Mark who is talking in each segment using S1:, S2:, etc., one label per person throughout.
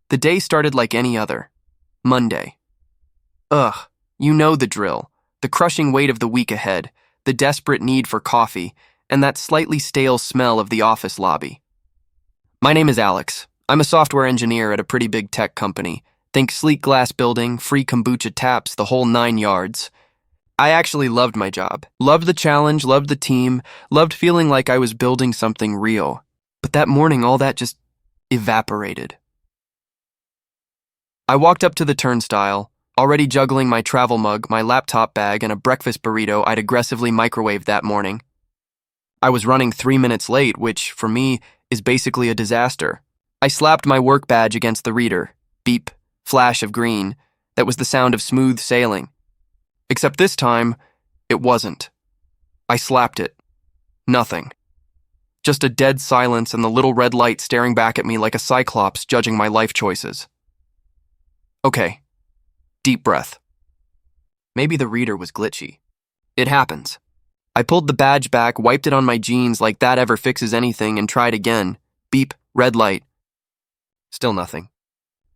S1: The day started like any other. Monday. Ugh, you know the drill. The crushing weight of the week ahead, the desperate need for coffee, and that slightly stale smell of the office lobby. My name is Alex. I'm a software engineer at a pretty big tech company. Think sleek glass building, free kombucha taps, the whole 9 yards. I actually loved my job. Loved the challenge, loved the team, loved feeling like I was building something real. But that morning, all that just evaporated. I walked up to the turnstile, already juggling my travel mug, my laptop bag, and a breakfast burrito I'd aggressively microwaved that morning. I was running 3 minutes late, which, for me, is basically a disaster. I slapped my work badge against the reader. Beep, flash of green. That was the sound of smooth sailing. Except this time, it wasn't. I slapped it. Nothing. Just a dead silence and the little red light staring back at me like a cyclops judging my life choices. Okay. Deep breath. Maybe the reader was glitchy. It happens. I pulled the badge back, wiped it on my jeans like that ever fixes anything, and tried again. Beep, red light. Still nothing.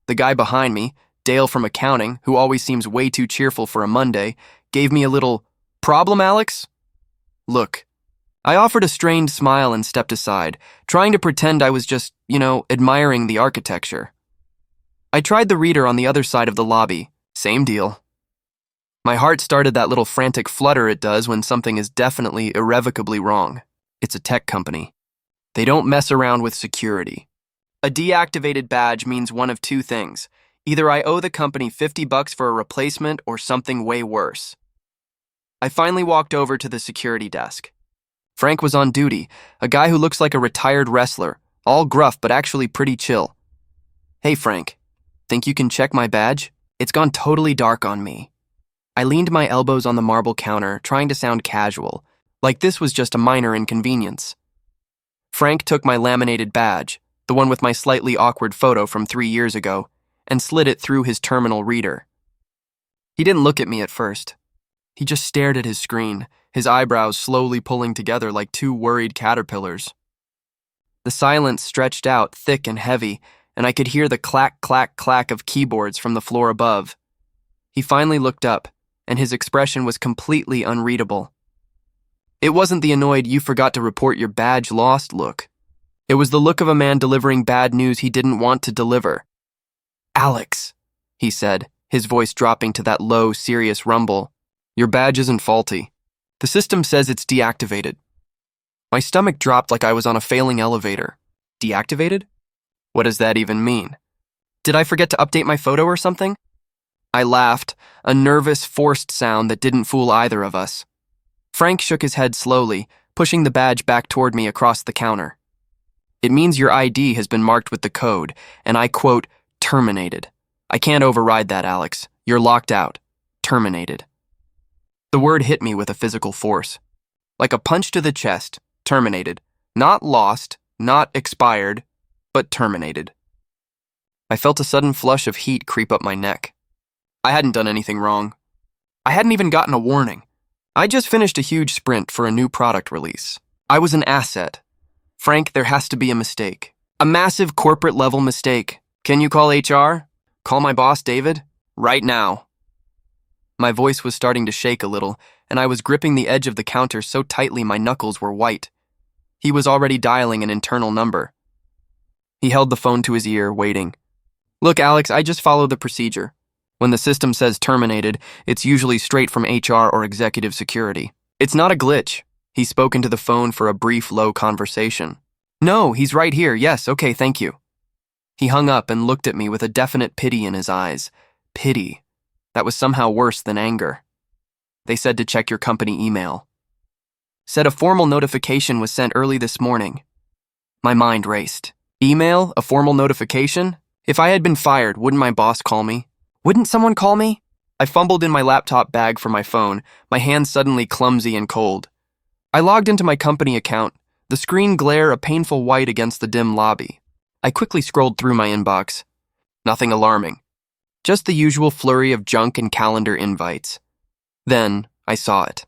S1: The guy behind me, Dale from accounting, who always seems way too cheerful for a Monday, gave me a little, "Problem, Alex?" Look. I offered a strained smile and stepped aside, trying to pretend I was just, admiring the architecture. I tried the reader on the other side of the lobby. Same deal. My heart started that little frantic flutter it does when something is definitely irrevocably wrong. It's a tech company. They don't mess around with security. A deactivated badge means one of two things. Either I owe the company $50 for a replacement or something way worse. I finally walked over to the security desk. Frank was on duty, a guy who looks like a retired wrestler, all gruff but actually pretty chill. "Hey Frank, think you can check my badge? It's gone totally dark on me." I leaned my elbows on the marble counter, trying to sound casual, like this was just a minor inconvenience. Frank took my laminated badge, the one with my slightly awkward photo from 3 years ago, and slid it through his terminal reader. He didn't look at me at first. He just stared at his screen, his eyebrows slowly pulling together like 2 worried caterpillars. The silence stretched out thick and heavy, and I could hear the clack, clack, clack of keyboards from the floor above. He finally looked up, and his expression was completely unreadable. It wasn't the annoyed "you forgot to report your badge lost" look. It was the look of a man delivering bad news he didn't want to deliver. "Alex," he said, his voice dropping to that low, serious rumble. "Your badge isn't faulty. The system says it's deactivated." My stomach dropped like I was on a failing elevator. Deactivated? What does that even mean? Did I forget to update my photo or something? I laughed, a nervous, forced sound that didn't fool either of us. Frank shook his head slowly, pushing the badge back toward me across the counter. "It means your ID has been marked with the code, and I quote, terminated. I can't override that, Alex. You're locked out. Terminated." The word hit me with a physical force. Like a punch to the chest. Terminated. Not lost, not expired, but terminated. I felt a sudden flush of heat creep up my neck. I hadn't done anything wrong. I hadn't even gotten a warning. I just finished a huge sprint for a new product release. I was an asset. Frank, there has to be a mistake. A massive corporate-level mistake. Can you call HR? Call my boss, David? Right now. My voice was starting to shake a little, and I was gripping the edge of the counter so tightly my knuckles were white. He was already dialing an internal number. He held the phone to his ear, waiting. "Look, Alex, I just follow the procedure. When the system says terminated, it's usually straight from HR or executive security. It's not a glitch." He spoke into the phone for a brief, low conversation. "No, he's right here. Yes, okay, thank you." He hung up and looked at me with a definite pity in his eyes. Pity. That was somehow worse than anger. "They said to check your company email. Said a formal notification was sent early this morning." My mind raced. Email? A formal notification? If I had been fired, wouldn't my boss call me? Wouldn't someone call me? I fumbled in my laptop bag for my phone, my hand suddenly clumsy and cold. I logged into my company account, the screen glare a painful white against the dim lobby. I quickly scrolled through my inbox. Nothing alarming. Just the usual flurry of junk and calendar invites. Then I saw it.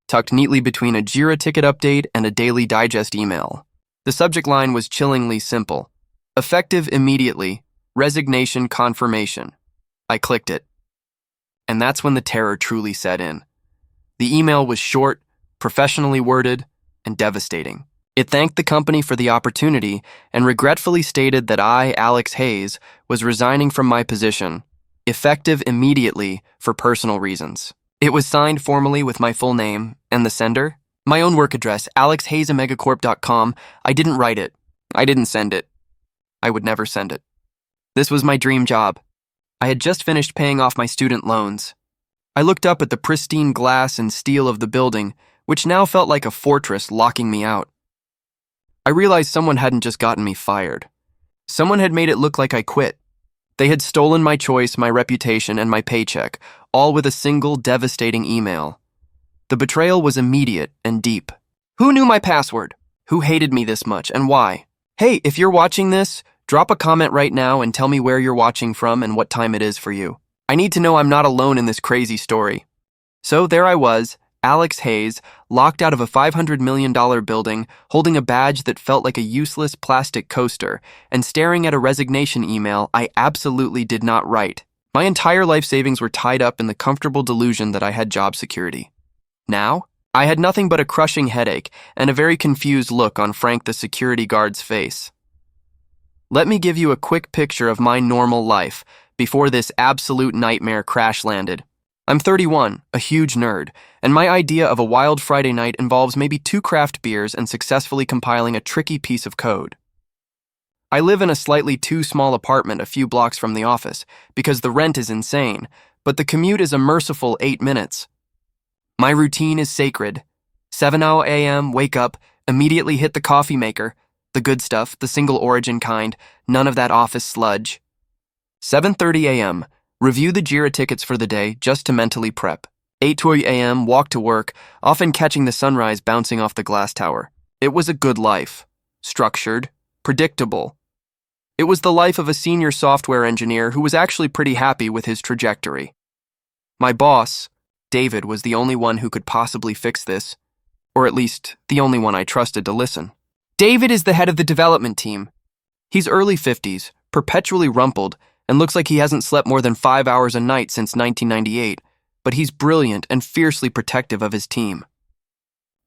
S1: Tucked neatly between a Jira ticket update and a Daily Digest email. The subject line was chillingly simple. Effective immediately. Resignation confirmation. I clicked it. And that's when the terror truly set in. The email was short, professionally worded, and devastating. It thanked the company for the opportunity and regretfully stated that I, Alex Hayes, was resigning from my position, effective immediately for personal reasons. It was signed formally with my full name and the sender. My own work address, alexhayesomegacorp.com. I didn't write it. I didn't send it. I would never send it. This was my dream job. I had just finished paying off my student loans. I looked up at the pristine glass and steel of the building, which now felt like a fortress locking me out. I realized someone hadn't just gotten me fired. Someone had made it look like I quit. They had stolen my choice, my reputation, and my paycheck, all with a single devastating email. The betrayal was immediate and deep. Who knew my password? Who hated me this much, and why? Hey, if you're watching this, drop a comment right now and tell me where you're watching from and what time it is for you. I need to know I'm not alone in this crazy story. So there I was, Alex Hayes, locked out of a $500 million building, holding a badge that felt like a useless plastic coaster, and staring at a resignation email I absolutely did not write. My entire life savings were tied up in the comfortable delusion that I had job security. Now, I had nothing but a crushing headache and a very confused look on Frank the security guard's face. Let me give you a quick picture of my normal life before this absolute nightmare crash landed. I'm 31, a huge nerd, and my idea of a wild Friday night involves maybe 2 craft beers and successfully compiling a tricky piece of code. I live in a slightly too small apartment a few blocks from the office because the rent is insane, but the commute is a merciful 8 minutes. My routine is sacred. 7 a.m., wake up, immediately hit the coffee maker, the good stuff, the single origin kind, none of that office sludge. 7:30 a.m., review the JIRA tickets for the day just to mentally prep. 8:20 a.m., walk to work, often catching the sunrise bouncing off the glass tower. It was a good life. Structured, predictable. It was the life of a senior software engineer who was actually pretty happy with his trajectory. My boss, David, was the only one who could possibly fix this, or at least the only one I trusted to listen. David is the head of the development team. He's early 50s, perpetually rumpled, and looks like he hasn't slept more than 5 hours a night since 1998, but he's brilliant and fiercely protective of his team.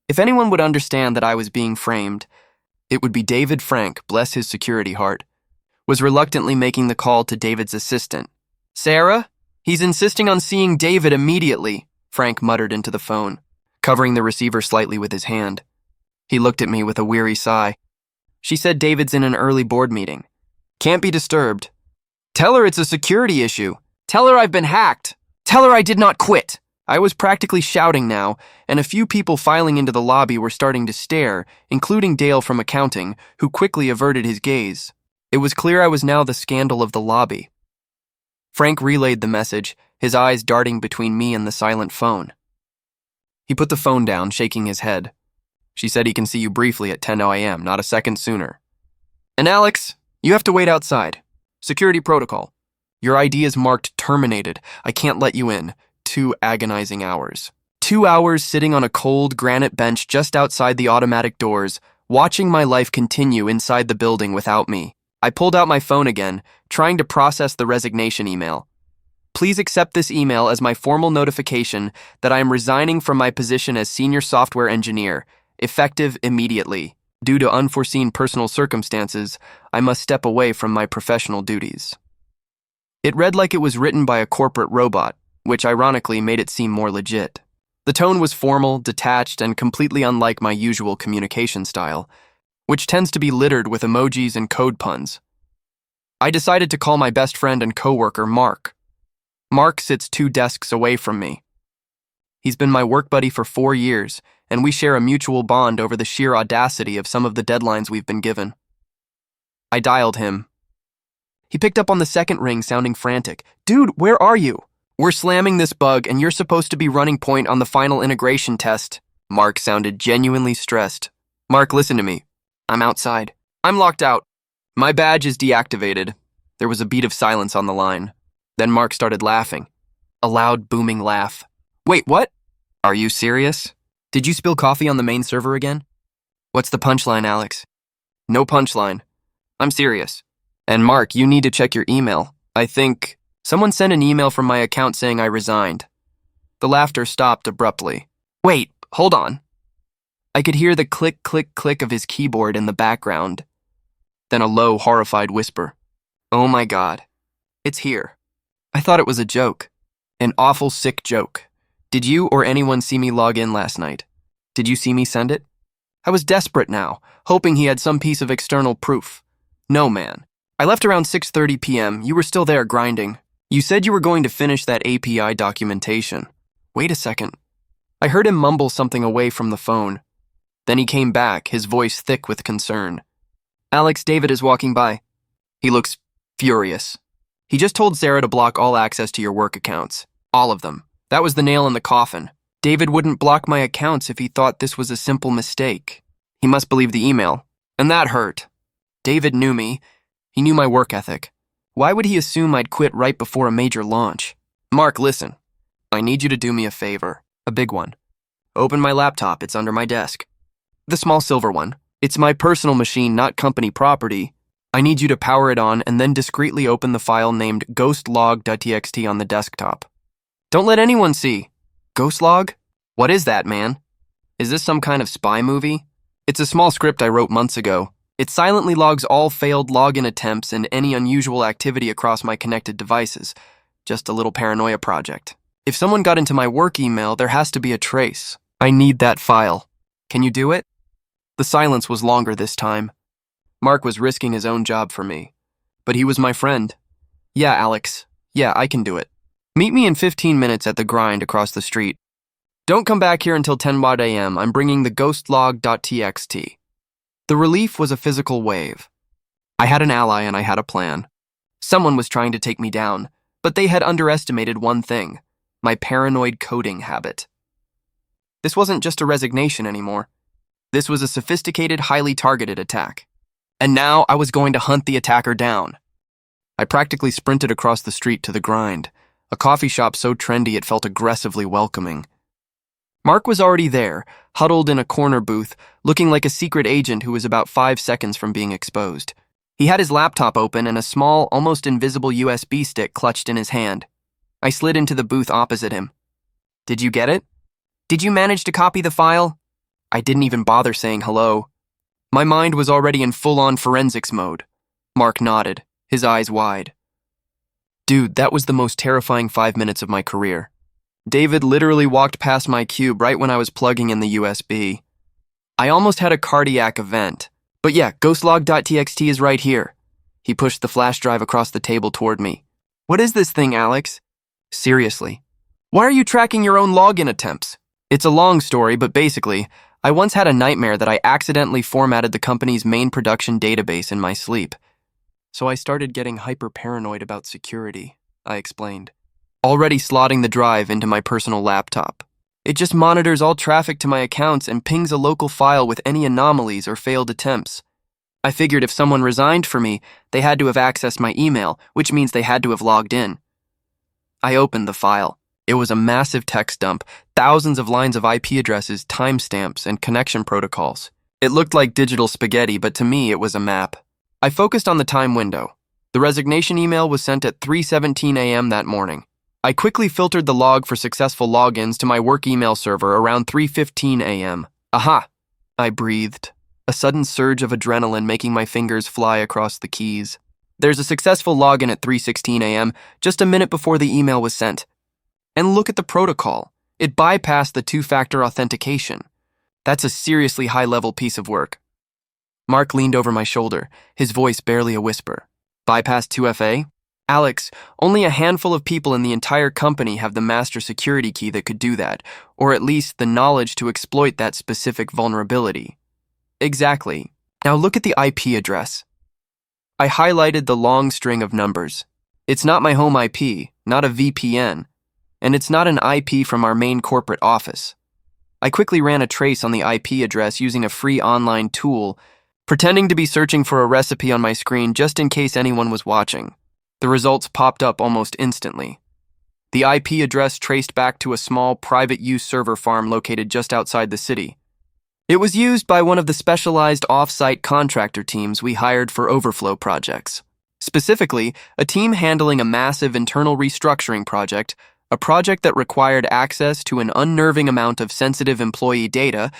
S1: If anyone would understand that I was being framed, it would be David. Frank, bless his security heart, was reluctantly making the call to David's assistant. Sarah? He's insisting on seeing David immediately, Frank muttered into the phone, covering the receiver slightly with his hand. He looked at me with a weary sigh. She said David's in an early board meeting. Can't be disturbed. Tell her it's a security issue. Tell her I've been hacked. Tell her I did not quit. I was practically shouting now, and a few people filing into the lobby were starting to stare, including Dale from accounting, who quickly averted his gaze. It was clear I was now the scandal of the lobby. Frank relayed the message, his eyes darting between me and the silent phone. He put the phone down, shaking his head. She said he can see you briefly at 10 a.m., not a second sooner. And Alex, you have to wait outside. Security protocol. Your ID is marked terminated. I can't let you in. 2 agonizing hours. 2 hours sitting on a cold granite bench just outside the automatic doors, watching my life continue inside the building without me. I pulled out my phone again, trying to process the resignation email. Please accept this email as my formal notification that I am resigning from my position as senior software engineer, effective immediately. Due to unforeseen personal circumstances, I must step away from my professional duties. It read like it was written by a corporate robot, which ironically made it seem more legit. The tone was formal, detached, and completely unlike my usual communication style, which tends to be littered with emojis and code puns. I decided to call my best friend and coworker, Mark. Mark sits 2 desks away from me. He's been my work buddy for 4 years, and we share a mutual bond over the sheer audacity of some of the deadlines we've been given. I dialed him. He picked up on the second ring, sounding frantic. Dude, where are you? We're slamming this bug, and you're supposed to be running point on the final integration test. Mark sounded genuinely stressed. Mark, listen to me. I'm outside. I'm locked out. My badge is deactivated. There was a beat of silence on the line. Then Mark started laughing. A loud, booming laugh. Wait, what? Are you serious? Did you spill coffee on the main server again? What's the punchline, Alex? No punchline. I'm serious. And Mark, you need to check your email. I think someone sent an email from my account saying I resigned. The laughter stopped abruptly. Wait, hold on. I could hear the click, click, click of his keyboard in the background. Then a low, horrified whisper. Oh my God. It's here. I thought it was a joke. An awful sick joke. Did you or anyone see me log in last night? Did you see me send it? I was desperate now, hoping he had some piece of external proof. No, man. I left around 6:30 p.m. You were still there grinding. You said you were going to finish that API documentation. Wait a second. I heard him mumble something away from the phone. Then he came back, his voice thick with concern. Alex, David is walking by. He looks furious. He just told Sarah to block all access to your work accounts. All of them. That was the nail in the coffin. David wouldn't block my accounts if he thought this was a simple mistake. He must believe the email. And that hurt. David knew me. He knew my work ethic. Why would he assume I'd quit right before a major launch? Mark, listen. I need you to do me a favor. A big one. Open my laptop. It's under my desk. The small silver one. It's my personal machine, not company property. I need you to power it on and then discreetly open the file named ghostlog.txt on the desktop. Don't let anyone see. Ghostlog? What is that, man? Is this some kind of spy movie? It's a small script I wrote months ago. It silently logs all failed login attempts and any unusual activity across my connected devices. Just a little paranoia project. If someone got into my work email, there has to be a trace. I need that file. Can you do it? The silence was longer this time. Mark was risking his own job for me. But he was my friend. Yeah, Alex. Yeah, I can do it. Meet me in 15 minutes at the grind across the street. Don't come back here until 10 a.m. I'm bringing the ghostlog.txt. The relief was a physical wave. I had an ally and I had a plan. Someone was trying to take me down, but they had underestimated one thing, my paranoid coding habit. This wasn't just a resignation anymore. This was a sophisticated, highly targeted attack. And now I was going to hunt the attacker down. I practically sprinted across the street to the grind, a coffee shop so trendy it felt aggressively welcoming. Mark was already there, huddled in a corner booth, looking like a secret agent who was about 5 seconds from being exposed. He had his laptop open and a small, almost invisible USB stick clutched in his hand. I slid into the booth opposite him. Did you get it? Did you manage to copy the file? I didn't even bother saying hello. My mind was already in full-on forensics mode. Mark nodded, his eyes wide. Dude, that was the most terrifying 5 minutes of my career. David literally walked past my cube right when I was plugging in the USB. I almost had a cardiac event. But yeah, ghostlog.txt is right here. He pushed the flash drive across the table toward me. What is this thing, Alex? Seriously. Why are you tracking your own login attempts? It's a long story, but basically, I once had a nightmare that I accidentally formatted the company's main production database in my sleep. So I started getting hyper-paranoid about security, I explained. Already slotting the drive into my personal laptop. It just monitors all traffic to my accounts and pings a local file with any anomalies or failed attempts. I figured if someone resigned for me, they had to have accessed my email, which means they had to have logged in. I opened the file. It was a massive text dump, thousands of lines of IP addresses, timestamps, and connection protocols. It looked like digital spaghetti, but to me it was a map. I focused on the time window. The resignation email was sent at 3:17 a.m. that morning. I quickly filtered the log for successful logins to my work email server around 3:15 a.m. Aha! I breathed, a sudden surge of adrenaline making my fingers fly across the keys. There's a successful login at 3:16 a.m., just a minute before the email was sent. And look at the protocol. It bypassed the two-factor authentication. That's a seriously high-level piece of work. Mark leaned over my shoulder, his voice barely a whisper. Bypass 2FA? Alex, only a handful of people in the entire company have the master security key that could do that, or at least the knowledge to exploit that specific vulnerability. Exactly. Now look at the IP address. I highlighted the long string of numbers. It's not my home IP, not a VPN, and it's not an IP from our main corporate office. I quickly ran a trace on the IP address using a free online tool, pretending to be searching for a recipe on my screen just in case anyone was watching. The results popped up almost instantly. The IP address traced back to a small private-use server farm located just outside the city. It was used by one of the specialized off-site contractor teams we hired for overflow projects. Specifically, a team handling a massive internal restructuring project, a project that required access to an unnerving amount of sensitive employee data,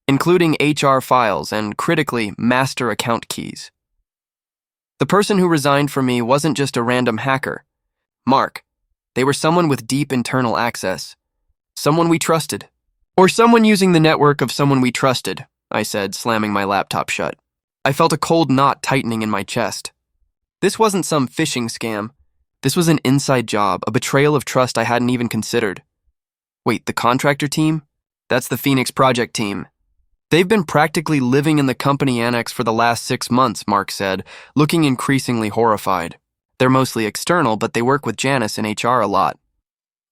S1: including HR files and, critically, master account keys. The person who resigned from me wasn't just a random hacker. Mark. They were someone with deep internal access. Someone we trusted. Or someone using the network of someone we trusted, I said, slamming my laptop shut. I felt a cold knot tightening in my chest. This wasn't some phishing scam. This was an inside job, a betrayal of trust I hadn't even considered. Wait, the contractor team? That's the Phoenix project team. They've been practically living in the company annex for the last 6 months, Mark said, looking increasingly horrified. They're mostly external, but they work with Janice in HR a lot.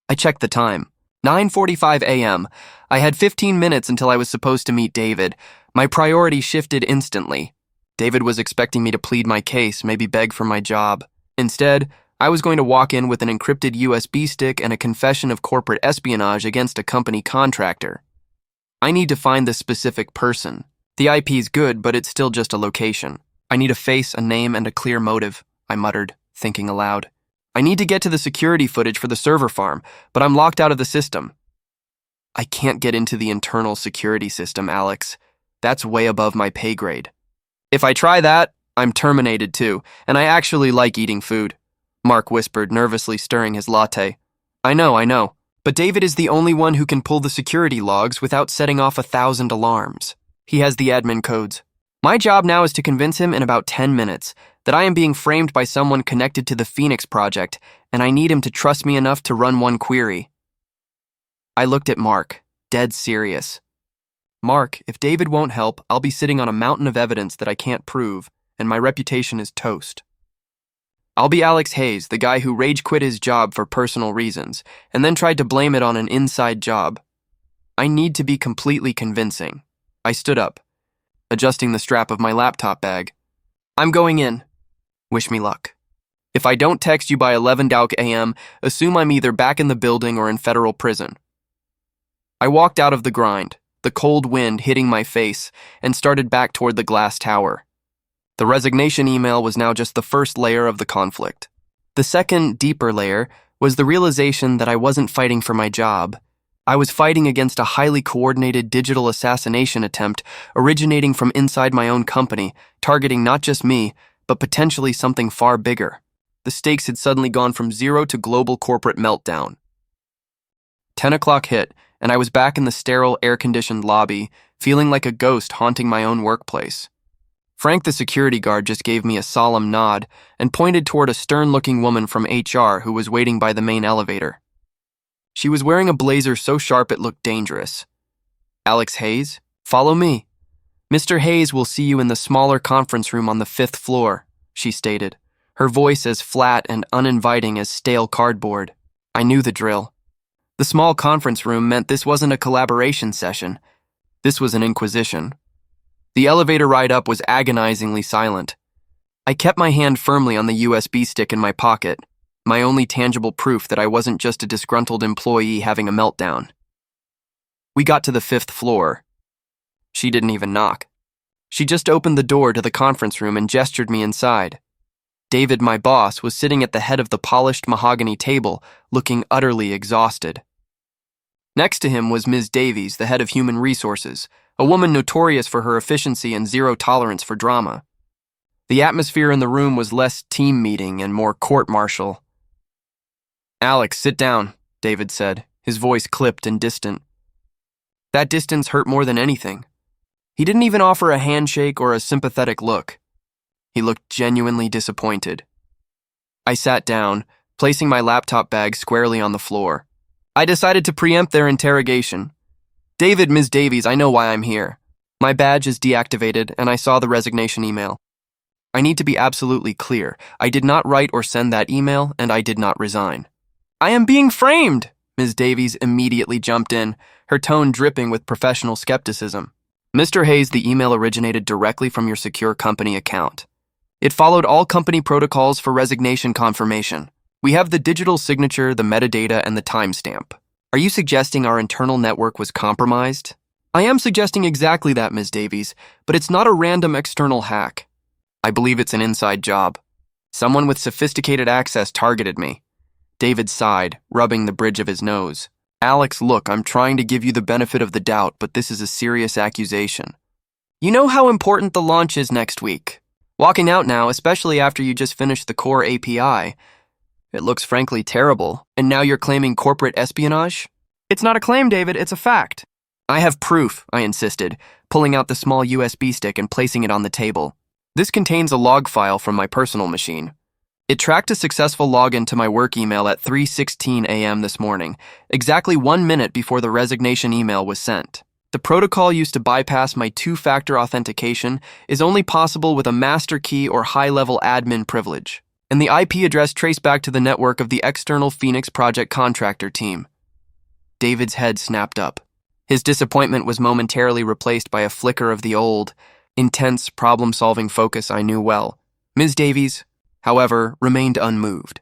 S1: I checked the time. 9:45 a.m. I had 15 minutes until I was supposed to meet David. My priority shifted instantly. David was expecting me to plead my case, maybe beg for my job. Instead, I was going to walk in with an encrypted USB stick and a confession of corporate espionage against a company contractor. I need to find this specific person. The IP's good, but it's still just a location. I need a face, a name, and a clear motive, I muttered, thinking aloud. I need to get to the security footage for the server farm, but I'm locked out of the system. I can't get into the internal security system, Alex. That's way above my pay grade. If I try that, I'm terminated too, and I actually like eating food, Mark whispered, nervously stirring his latte. I know, but David is the only one who can pull the security logs without setting off 1,000 alarms. He has the admin codes. My job now is to convince him in about 10 minutes that I am being framed by someone connected to the Phoenix project, and I need him to trust me enough to run one query. I looked at Mark, dead serious. Mark, if David won't help, I'll be sitting on a mountain of evidence that I can't prove, and my reputation is toast. I'll be Alex Hayes, the guy who rage quit his job for personal reasons, and then tried to blame it on an inside job. I need to be completely convincing. I stood up, adjusting the strap of my laptop bag. I'm going in. Wish me luck. If I don't text you by 11 a.m., assume I'm either back in the building or in federal prison. I walked out of the grind, the cold wind hitting my face, and started back toward the glass tower. The resignation email was now just the first layer of the conflict. The second, deeper layer was the realization that I wasn't fighting for my job. I was fighting against a highly coordinated digital assassination attempt originating from inside my own company, targeting not just me, but potentially something far bigger. The stakes had suddenly gone from 0 to global corporate meltdown. 10 o'clock hit, and I was back in the sterile, air-conditioned lobby, feeling like a ghost haunting my own workplace. Frank, the security guard, just gave me a solemn nod and pointed toward a stern-looking woman from HR who was waiting by the main elevator. She was wearing a blazer so sharp it looked dangerous. Alex Hayes, follow me. Mr. Hayes will see you in the smaller conference room on the 5th floor, she stated, her voice as flat and uninviting as stale cardboard. I knew the drill. The small conference room meant this wasn't a collaboration session. This was an inquisition. The elevator ride up was agonizingly silent. I kept my hand firmly on the USB stick in my pocket, my only tangible proof that I wasn't just a disgruntled employee having a meltdown. We got to the 5th floor. She didn't even knock. She just opened the door to the conference room and gestured me inside. David, my boss, was sitting at the head of the polished mahogany table, looking utterly exhausted. Next to him was Ms. Davies, the head of human resources, a woman notorious for her efficiency and zero tolerance for drama. The atmosphere in the room was less team meeting and more court-martial. Alex, sit down, David said, his voice clipped and distant. That distance hurt more than anything. He didn't even offer a handshake or a sympathetic look. He looked genuinely disappointed. I sat down, placing my laptop bag squarely on the floor. I decided to preempt their interrogation. David, Ms. Davies, I know why I'm here. My badge is deactivated, and I saw the resignation email. I need to be absolutely clear. I did not write or send that email, and I did not resign. I am being framed, Ms. Davies immediately jumped in, her tone dripping with professional skepticism. Mr. Hayes, the email originated directly from your secure company account. It followed all company protocols for resignation confirmation. We have the digital signature, the metadata, and the timestamp. Are you suggesting our internal network was compromised? I am suggesting exactly that, Ms. Davies, but it's not a random external hack. I believe it's an inside job. Someone with sophisticated access targeted me. David sighed, rubbing the bridge of his nose. Alex, look, I'm trying to give you the benefit of the doubt, but this is a serious accusation. You know how important the launch is next week. Walking out now, especially after you just finished the core API, it looks frankly terrible, and now you're claiming corporate espionage? It's not a claim, David, it's a fact. I have proof, I insisted, pulling out the small USB stick and placing it on the table. This contains a log file from my personal machine. It tracked a successful login to my work email at 3:16 a.m. this morning, exactly 1 minute before the resignation email was sent. The protocol used to bypass my two-factor authentication is only possible with a master key or high-level admin privilege, and the IP address traced back to the network of the external Phoenix project contractor team. David's head snapped up. His disappointment was momentarily replaced by a flicker of the old, intense problem-solving focus I knew well. Ms. Davies, however, remained unmoved.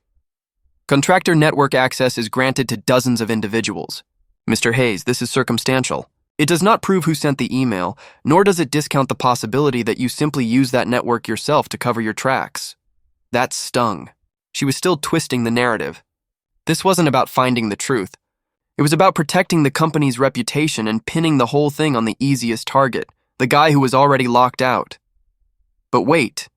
S1: Contractor network access is granted to dozens of individuals. Mr. Hayes, this is circumstantial. It does not prove who sent the email, nor does it discount the possibility that you simply use that network yourself to cover your tracks. That stung. She was still twisting the narrative. This wasn't about finding the truth. It was about protecting the company's reputation and pinning the whole thing on the easiest target, the guy who was already locked out. But wait.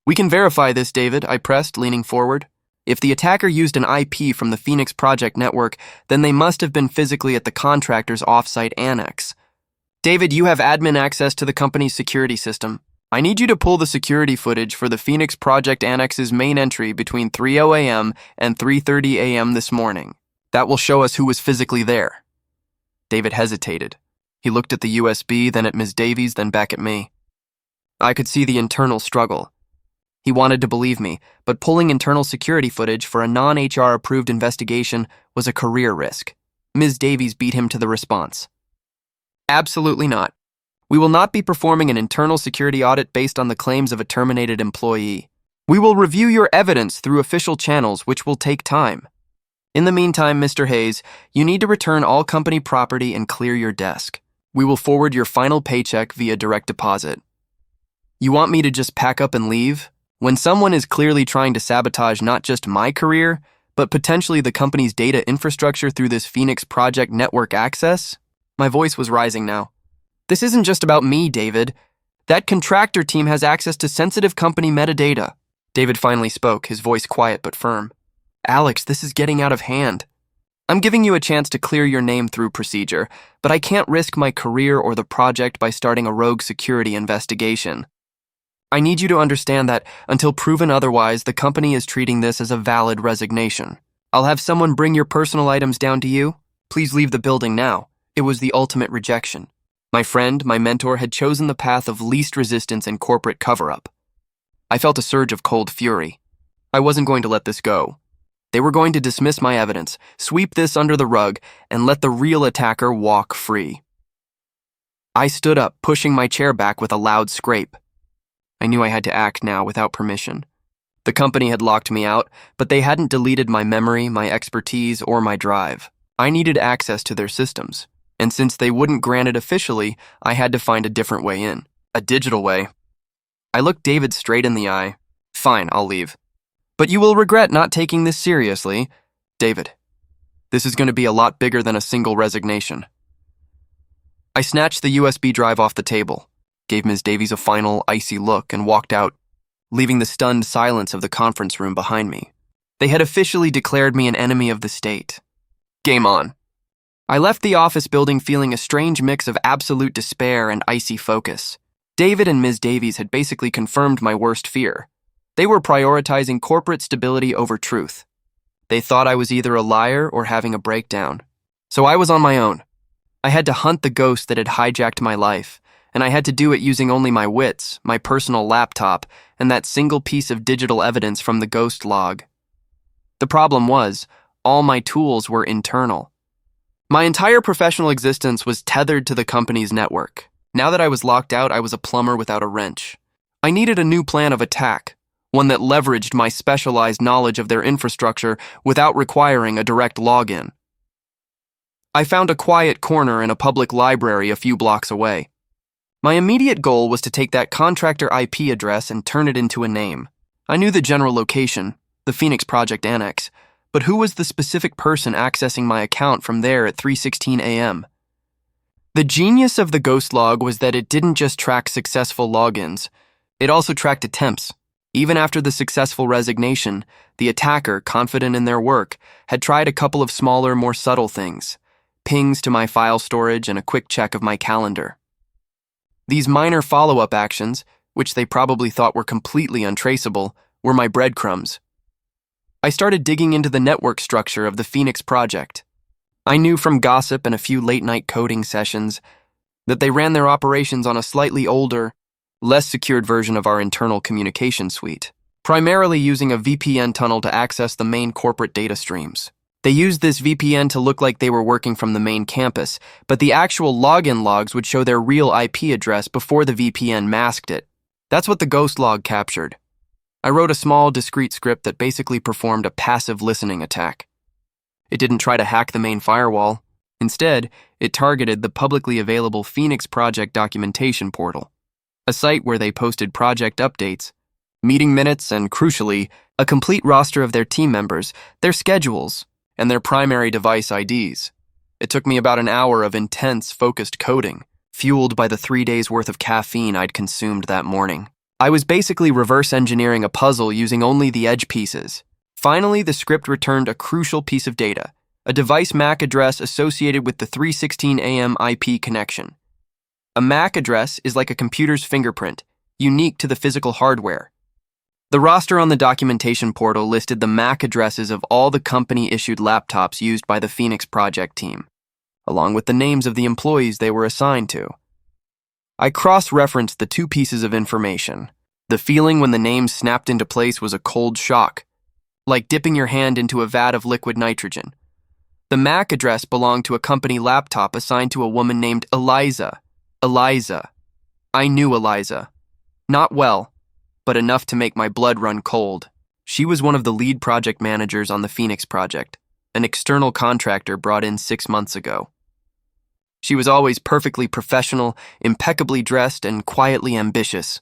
S1: We can verify this, David, I pressed, leaning forward. If the attacker used an IP from the Phoenix project network, then they must have been physically at the contractor's offsite annex. David, you have admin access to the company's security system. I need you to pull the security footage for the Phoenix project annex's main entry between 3:00 a.m. and 3:30 a.m. this morning. That will show us who was physically there. David hesitated. He looked at the USB, then at Ms. Davies, then back at me. I could see the internal struggle. He wanted to believe me, but pulling internal security footage for a non-HR approved investigation was a career risk. Ms. Davies beat him to the response. Absolutely not. We will not be performing an internal security audit based on the claims of a terminated employee. We will review your evidence through official channels, which will take time. In the meantime, Mr. Hayes, you need to return all company property and clear your desk. We will forward your final paycheck via direct deposit. You want me to just pack up and leave? When someone is clearly trying to sabotage not just my career, but potentially the company's data infrastructure through this Phoenix project network access? My voice was rising now. This isn't just about me, David. That contractor team has access to sensitive company metadata. David finally spoke, his voice quiet but firm. Alex, this is getting out of hand. I'm giving you a chance to clear your name through procedure, but I can't risk my career or the project by starting a rogue security investigation. I need you to understand that, until proven otherwise, the company is treating this as a valid resignation. I'll have someone bring your personal items down to you. Please leave the building now. It was the ultimate rejection. My friend, my mentor, had chosen the path of least resistance and corporate cover-up. I felt a surge of cold fury. I wasn't going to let this go. They were going to dismiss my evidence, sweep this under the rug, and let the real attacker walk free. I stood up, pushing my chair back with a loud scrape. I knew I had to act now without permission. The company had locked me out, but they hadn't deleted my memory, my expertise, or my drive. I needed access to their systems, and since they wouldn't grant it officially, I had to find a different way in. A digital way. I looked David straight in the eye. Fine, I'll leave. But you will regret not taking this seriously. David, this is going to be a lot bigger than a single resignation. I snatched the USB drive off the table, gave Ms. Davies a final, icy look, and walked out, leaving the stunned silence of the conference room behind me. They had officially declared me an enemy of the state. Game on. I left the office building feeling a strange mix of absolute despair and icy focus. David and Ms. Davies had basically confirmed my worst fear. They were prioritizing corporate stability over truth. They thought I was either a liar or having a breakdown. So I was on my own. I had to hunt the ghost that had hijacked my life, and I had to do it using only my wits, my personal laptop, and that single piece of digital evidence from the ghost log. The problem was, all my tools were internal. My entire professional existence was tethered to the company's network. Now that I was locked out, I was a plumber without a wrench. I needed a new plan of attack, one that leveraged my specialized knowledge of their infrastructure without requiring a direct login. I found a quiet corner in a public library a few blocks away. My immediate goal was to take that contractor IP address and turn it into a name. I knew the general location, the Phoenix Project Annex, but who was the specific person accessing my account from there at 3:16 a.m.? The genius of the ghost log was that it didn't just track successful logins, it also tracked attempts. Even after the successful resignation, the attacker, confident in their work, had tried a couple of smaller, more subtle things: pings to my file storage and a quick check of my calendar. These minor follow-up actions, which they probably thought were completely untraceable, were my breadcrumbs. I started digging into the network structure of the Phoenix Project. I knew from gossip and a few late-night coding sessions that they ran their operations on a slightly older, less secured version of our internal communication suite, primarily using a VPN tunnel to access the main corporate data streams. They used this VPN to look like they were working from the main campus, but the actual login logs would show their real IP address before the VPN masked it. That's what the ghost log captured. I wrote a small, discrete script that basically performed a passive listening attack. It didn't try to hack the main firewall. Instead, it targeted the publicly available Phoenix Project documentation portal, a site where they posted project updates, meeting minutes, and crucially, a complete roster of their team members, their schedules, and their primary device IDs. It took me about an hour of intense, focused coding, fueled by the 3 days' worth of caffeine I'd consumed that morning. I was basically reverse engineering a puzzle using only the edge pieces. Finally, the script returned a crucial piece of data, a device MAC address associated with the 3:16 a.m. IP connection. A MAC address is like a computer's fingerprint, unique to the physical hardware. The roster on the documentation portal listed the MAC addresses of all the company-issued laptops used by the Phoenix Project team, along with the names of the employees they were assigned to. I cross-referenced the two pieces of information. The feeling when the names snapped into place was a cold shock, like dipping your hand into a vat of liquid nitrogen. The MAC address belonged to a company laptop assigned to a woman named Eliza. Eliza. I knew Eliza. Not well, but enough to make my blood run cold. She was one of the lead project managers on the Phoenix Project, an external contractor brought in 6 months ago. She was always perfectly professional, impeccably dressed, and quietly ambitious.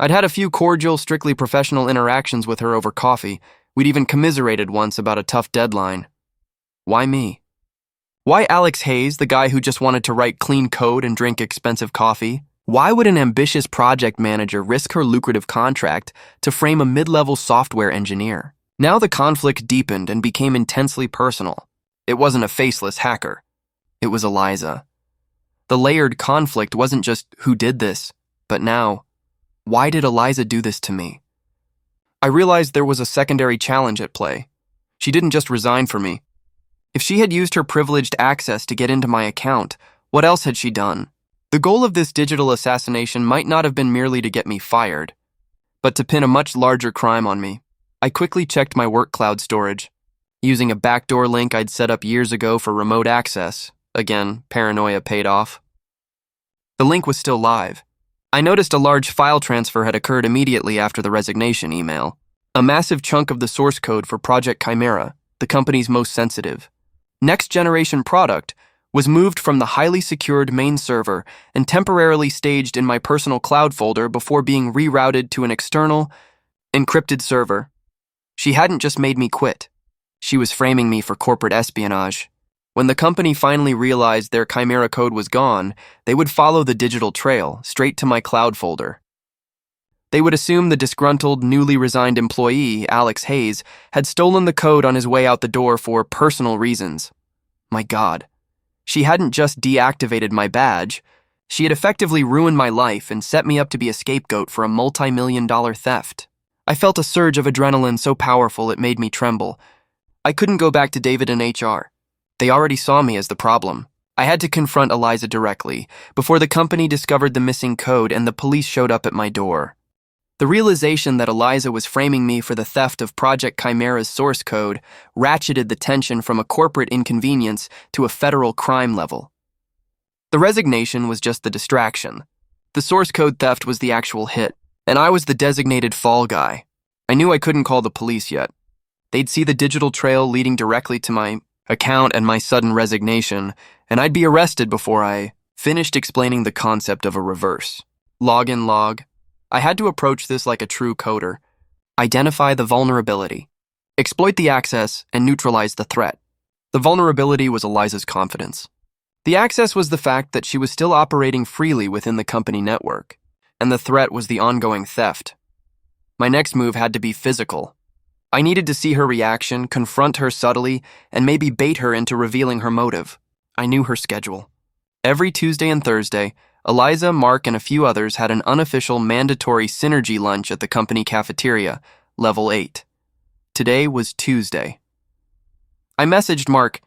S1: I'd had a few cordial, strictly professional interactions with her over coffee. We'd even commiserated once about a tough deadline. Why me? Why Alex Hayes, the guy who just wanted to write clean code and drink expensive coffee? Why would an ambitious project manager risk her lucrative contract to frame a mid-level software engineer? Now the conflict deepened and became intensely personal. It wasn't a faceless hacker. It was Eliza. The layered conflict wasn't just who did this, but now, why did Eliza do this to me? I realized there was a secondary challenge at play. She didn't just resign for me. If she had used her privileged access to get into my account, what else had she done? The goal of this digital assassination might not have been merely to get me fired, but to pin a much larger crime on me. I quickly checked my work cloud storage, using a backdoor link I'd set up years ago for remote access. Again, paranoia paid off. The link was still live. I noticed a large file transfer had occurred immediately after the resignation email. A massive chunk of the source code for Project Chimera, the company's most sensitive, next-generation product, was moved from the highly secured main server and temporarily staged in my personal cloud folder before being rerouted to an external, encrypted server. She hadn't just made me quit. She was framing me for corporate espionage. When the company finally realized their Chimera code was gone, they would follow the digital trail straight to my cloud folder. They would assume the disgruntled, newly resigned employee, Alex Hayes, had stolen the code on his way out the door for personal reasons. My God. She hadn't just deactivated my badge, she had effectively ruined my life and set me up to be a scapegoat for a multi-million-dollar theft. I felt a surge of adrenaline so powerful it made me tremble. I couldn't go back to David and HR. They already saw me as the problem. I had to confront Eliza directly, before the company discovered the missing code and the police showed up at my door. The realization that Eliza was framing me for the theft of Project Chimera's source code ratcheted the tension from a corporate inconvenience to a federal crime level. The resignation was just the distraction. The source code theft was the actual hit, and I was the designated fall guy. I knew I couldn't call the police yet. They'd see the digital trail leading directly to my account and my sudden resignation, and I'd be arrested before I finished explaining the concept of a reverse login log. I had to approach this like a true coder. Identify the vulnerability. Exploit the access and neutralize the threat. The vulnerability was Eliza's confidence. The access was the fact that she was still operating freely within the company network, and the threat was the ongoing theft. My next move had to be physical. I needed to see her reaction, confront her subtly, and maybe bait her into revealing her motive. I knew her schedule. Every Tuesday and Thursday, Eliza, Mark, and a few others had an unofficial mandatory synergy lunch at the company cafeteria, level 8. Today was Tuesday. I messaged Mark,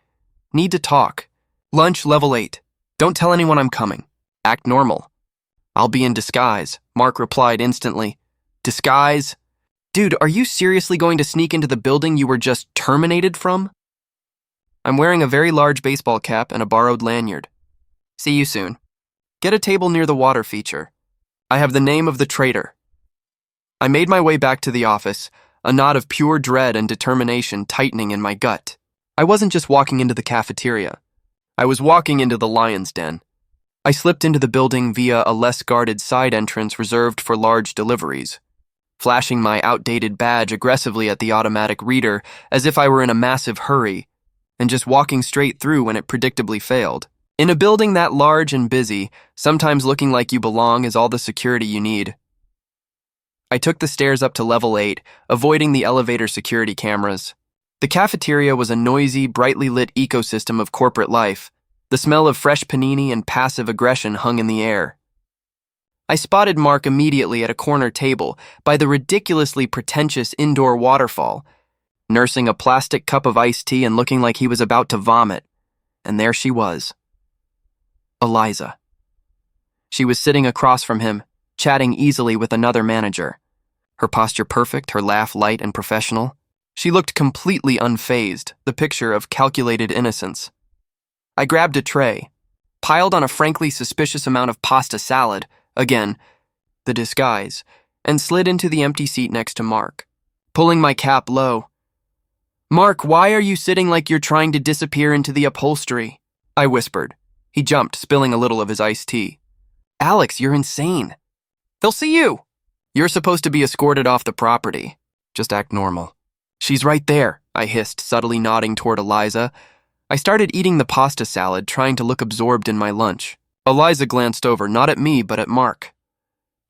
S1: "Need to talk. Lunch level 8. Don't tell anyone I'm coming. Act normal." "I'll be in disguise," Mark replied instantly. "Disguise? Dude, are you seriously going to sneak into the building you were just terminated from?" "I'm wearing a very large baseball cap and a borrowed lanyard. See you soon. Get a table near the water feature. I have the name of the traitor." I made my way back to the office, a knot of pure dread and determination tightening in my gut. I wasn't just walking into the cafeteria. I was walking into the lion's den. I slipped into the building via a less guarded side entrance reserved for large deliveries, flashing my outdated badge aggressively at the automatic reader as if I were in a massive hurry, and just walking straight through when it predictably failed. In a building that large and busy, sometimes looking like you belong is all the security you need. I took the stairs up to level 8, avoiding the elevator security cameras. The cafeteria was a noisy, brightly lit ecosystem of corporate life. The smell of fresh panini and passive aggression hung in the air. I spotted Mark immediately at a corner table by the ridiculously pretentious indoor waterfall, nursing a plastic cup of iced tea and looking like he was about to vomit. And there she was. Eliza. She was sitting across from him, chatting easily with another manager. Her posture perfect, her laugh light and professional. She looked completely unfazed, the picture of calculated innocence. I grabbed a tray, piled on a frankly suspicious amount of pasta salad, again, the disguise, and slid into the empty seat next to Mark, pulling my cap low. "Mark, why are you sitting like you're trying to disappear into the upholstery?" I whispered. He jumped, spilling a little of his iced tea. "Alex, you're insane. They'll see you. You're supposed to be escorted off the property. Just act normal." "She's right there," I hissed, subtly nodding toward Eliza. I started eating the pasta salad, trying to look absorbed in my lunch. Eliza glanced over, not at me, but at Mark.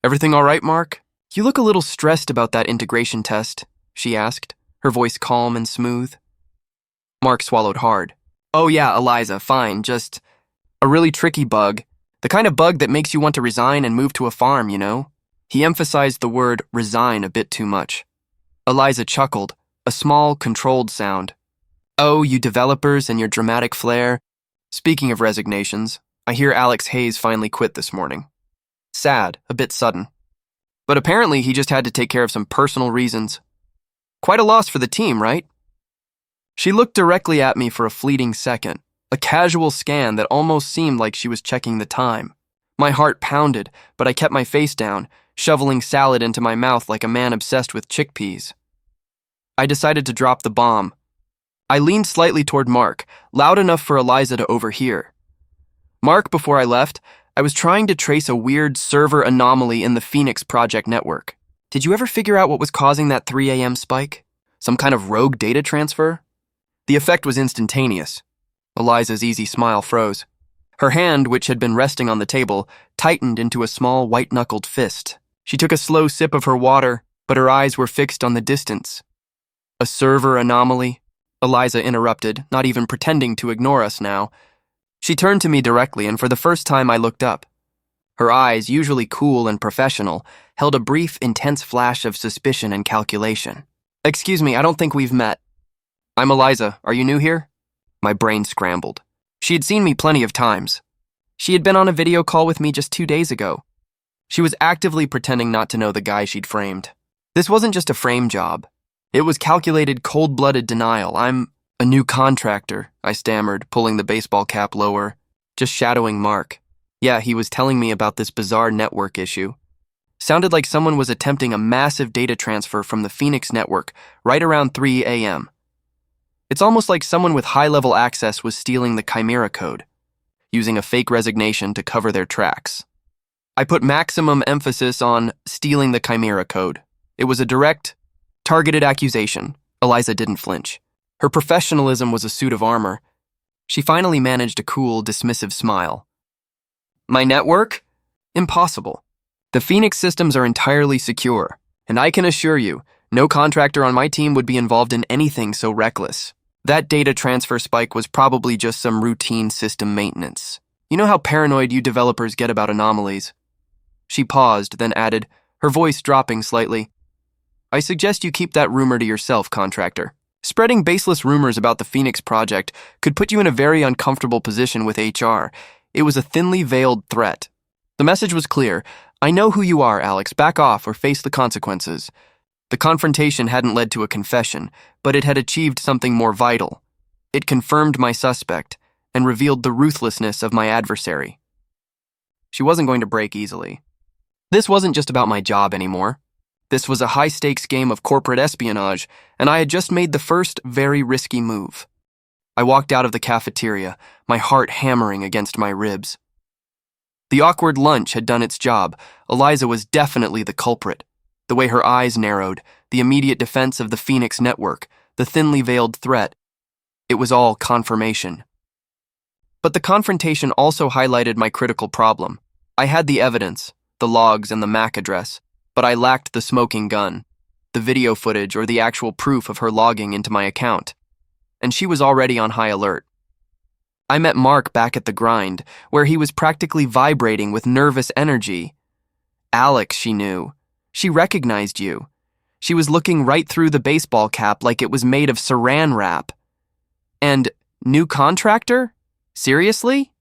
S1: "Everything all right, Mark? You look a little stressed about that integration test," she asked, her voice calm and smooth. Mark swallowed hard. "Oh yeah, Eliza, fine, just a really tricky bug. The kind of bug that makes you want to resign and move to a farm, you know?" He emphasized the word resign a bit too much. Eliza chuckled, a small, controlled sound. "Oh, you developers and your dramatic flair. Speaking of resignations, I hear Alex Hayes finally quit this morning. Sad, a bit sudden. But apparently he just had to take care of some personal reasons. Quite a loss for the team, right?" She looked directly at me for a fleeting second, a casual scan that almost seemed like she was checking the time. My heart pounded, but I kept my face down, shoveling salad into my mouth like a man obsessed with chickpeas. I decided to drop the bomb. I leaned slightly toward Mark, loud enough for Eliza to overhear. "Mark, before I left, I was trying to trace a weird server anomaly in the Phoenix project network. Did you ever figure out what was causing that 3 a.m. spike? Some kind of rogue data transfer?" The effect was instantaneous. Eliza's easy smile froze. Her hand, which had been resting on the table, tightened into a small white-knuckled fist. She took a slow sip of her water, but her eyes were fixed on the distance. "A server anomaly?" Eliza interrupted, not even pretending to ignore us now. She turned to me directly, and for the first time I looked up. Her eyes, usually cool and professional, held a brief, intense flash of suspicion and calculation. "Excuse me, I don't think we've met." "I'm Eliza. Are you new here?" My brain scrambled. She had seen me plenty of times. She had been on a video call with me just 2 days ago. She was actively pretending not to know the guy she'd framed. This wasn't just a frame job. It was calculated, cold-blooded denial. "I'm a new contractor," I stammered, pulling the baseball cap lower, just shadowing Mark. Yeah, he was telling me about this bizarre network issue. Sounded like someone was attempting a massive data transfer from the Phoenix network right around 3 a.m. It's almost like someone with high-level access was stealing the Chimera code, using a fake resignation to cover their tracks. I put maximum emphasis on stealing the Chimera code. It was a direct, Targeted accusation. Eliza didn't flinch. Her professionalism was a suit of armor. She finally managed a cool, dismissive smile. My network? Impossible. The Phoenix systems are entirely secure, and I can assure you, no contractor on my team would be involved in anything so reckless. That data transfer spike was probably just some routine system maintenance. You know how paranoid you developers get about anomalies. She paused, then added, her voice dropping slightly. I suggest you keep that rumor to yourself, contractor. Spreading baseless rumors about the Phoenix project could put you in a very uncomfortable position with HR. It was a thinly veiled threat. The message was clear. I know who you are, Alex. Back off or face the consequences. The confrontation hadn't led to a confession, but it had achieved something more vital. It confirmed my suspect and revealed the ruthlessness of my adversary. She wasn't going to break easily. This wasn't just about my job anymore. This was a high-stakes game of corporate espionage, and I had just made the first very risky move. I walked out of the cafeteria, my heart hammering against my ribs. The awkward lunch had done its job. Eliza was definitely the culprit. The way her eyes narrowed, the immediate defense of the Phoenix network, the thinly veiled threat. It was all confirmation. But the confrontation also highlighted my critical problem. I had the evidence, the logs and the MAC address, but I lacked the smoking gun, the video footage or the actual proof of her logging into my account. And she was already on high alert. I met Mark back at the grind, where he was practically vibrating with nervous energy. Alex, she knew. She recognized you. She was looking right through the baseball cap like it was made of saran wrap. And new contractor? Seriously?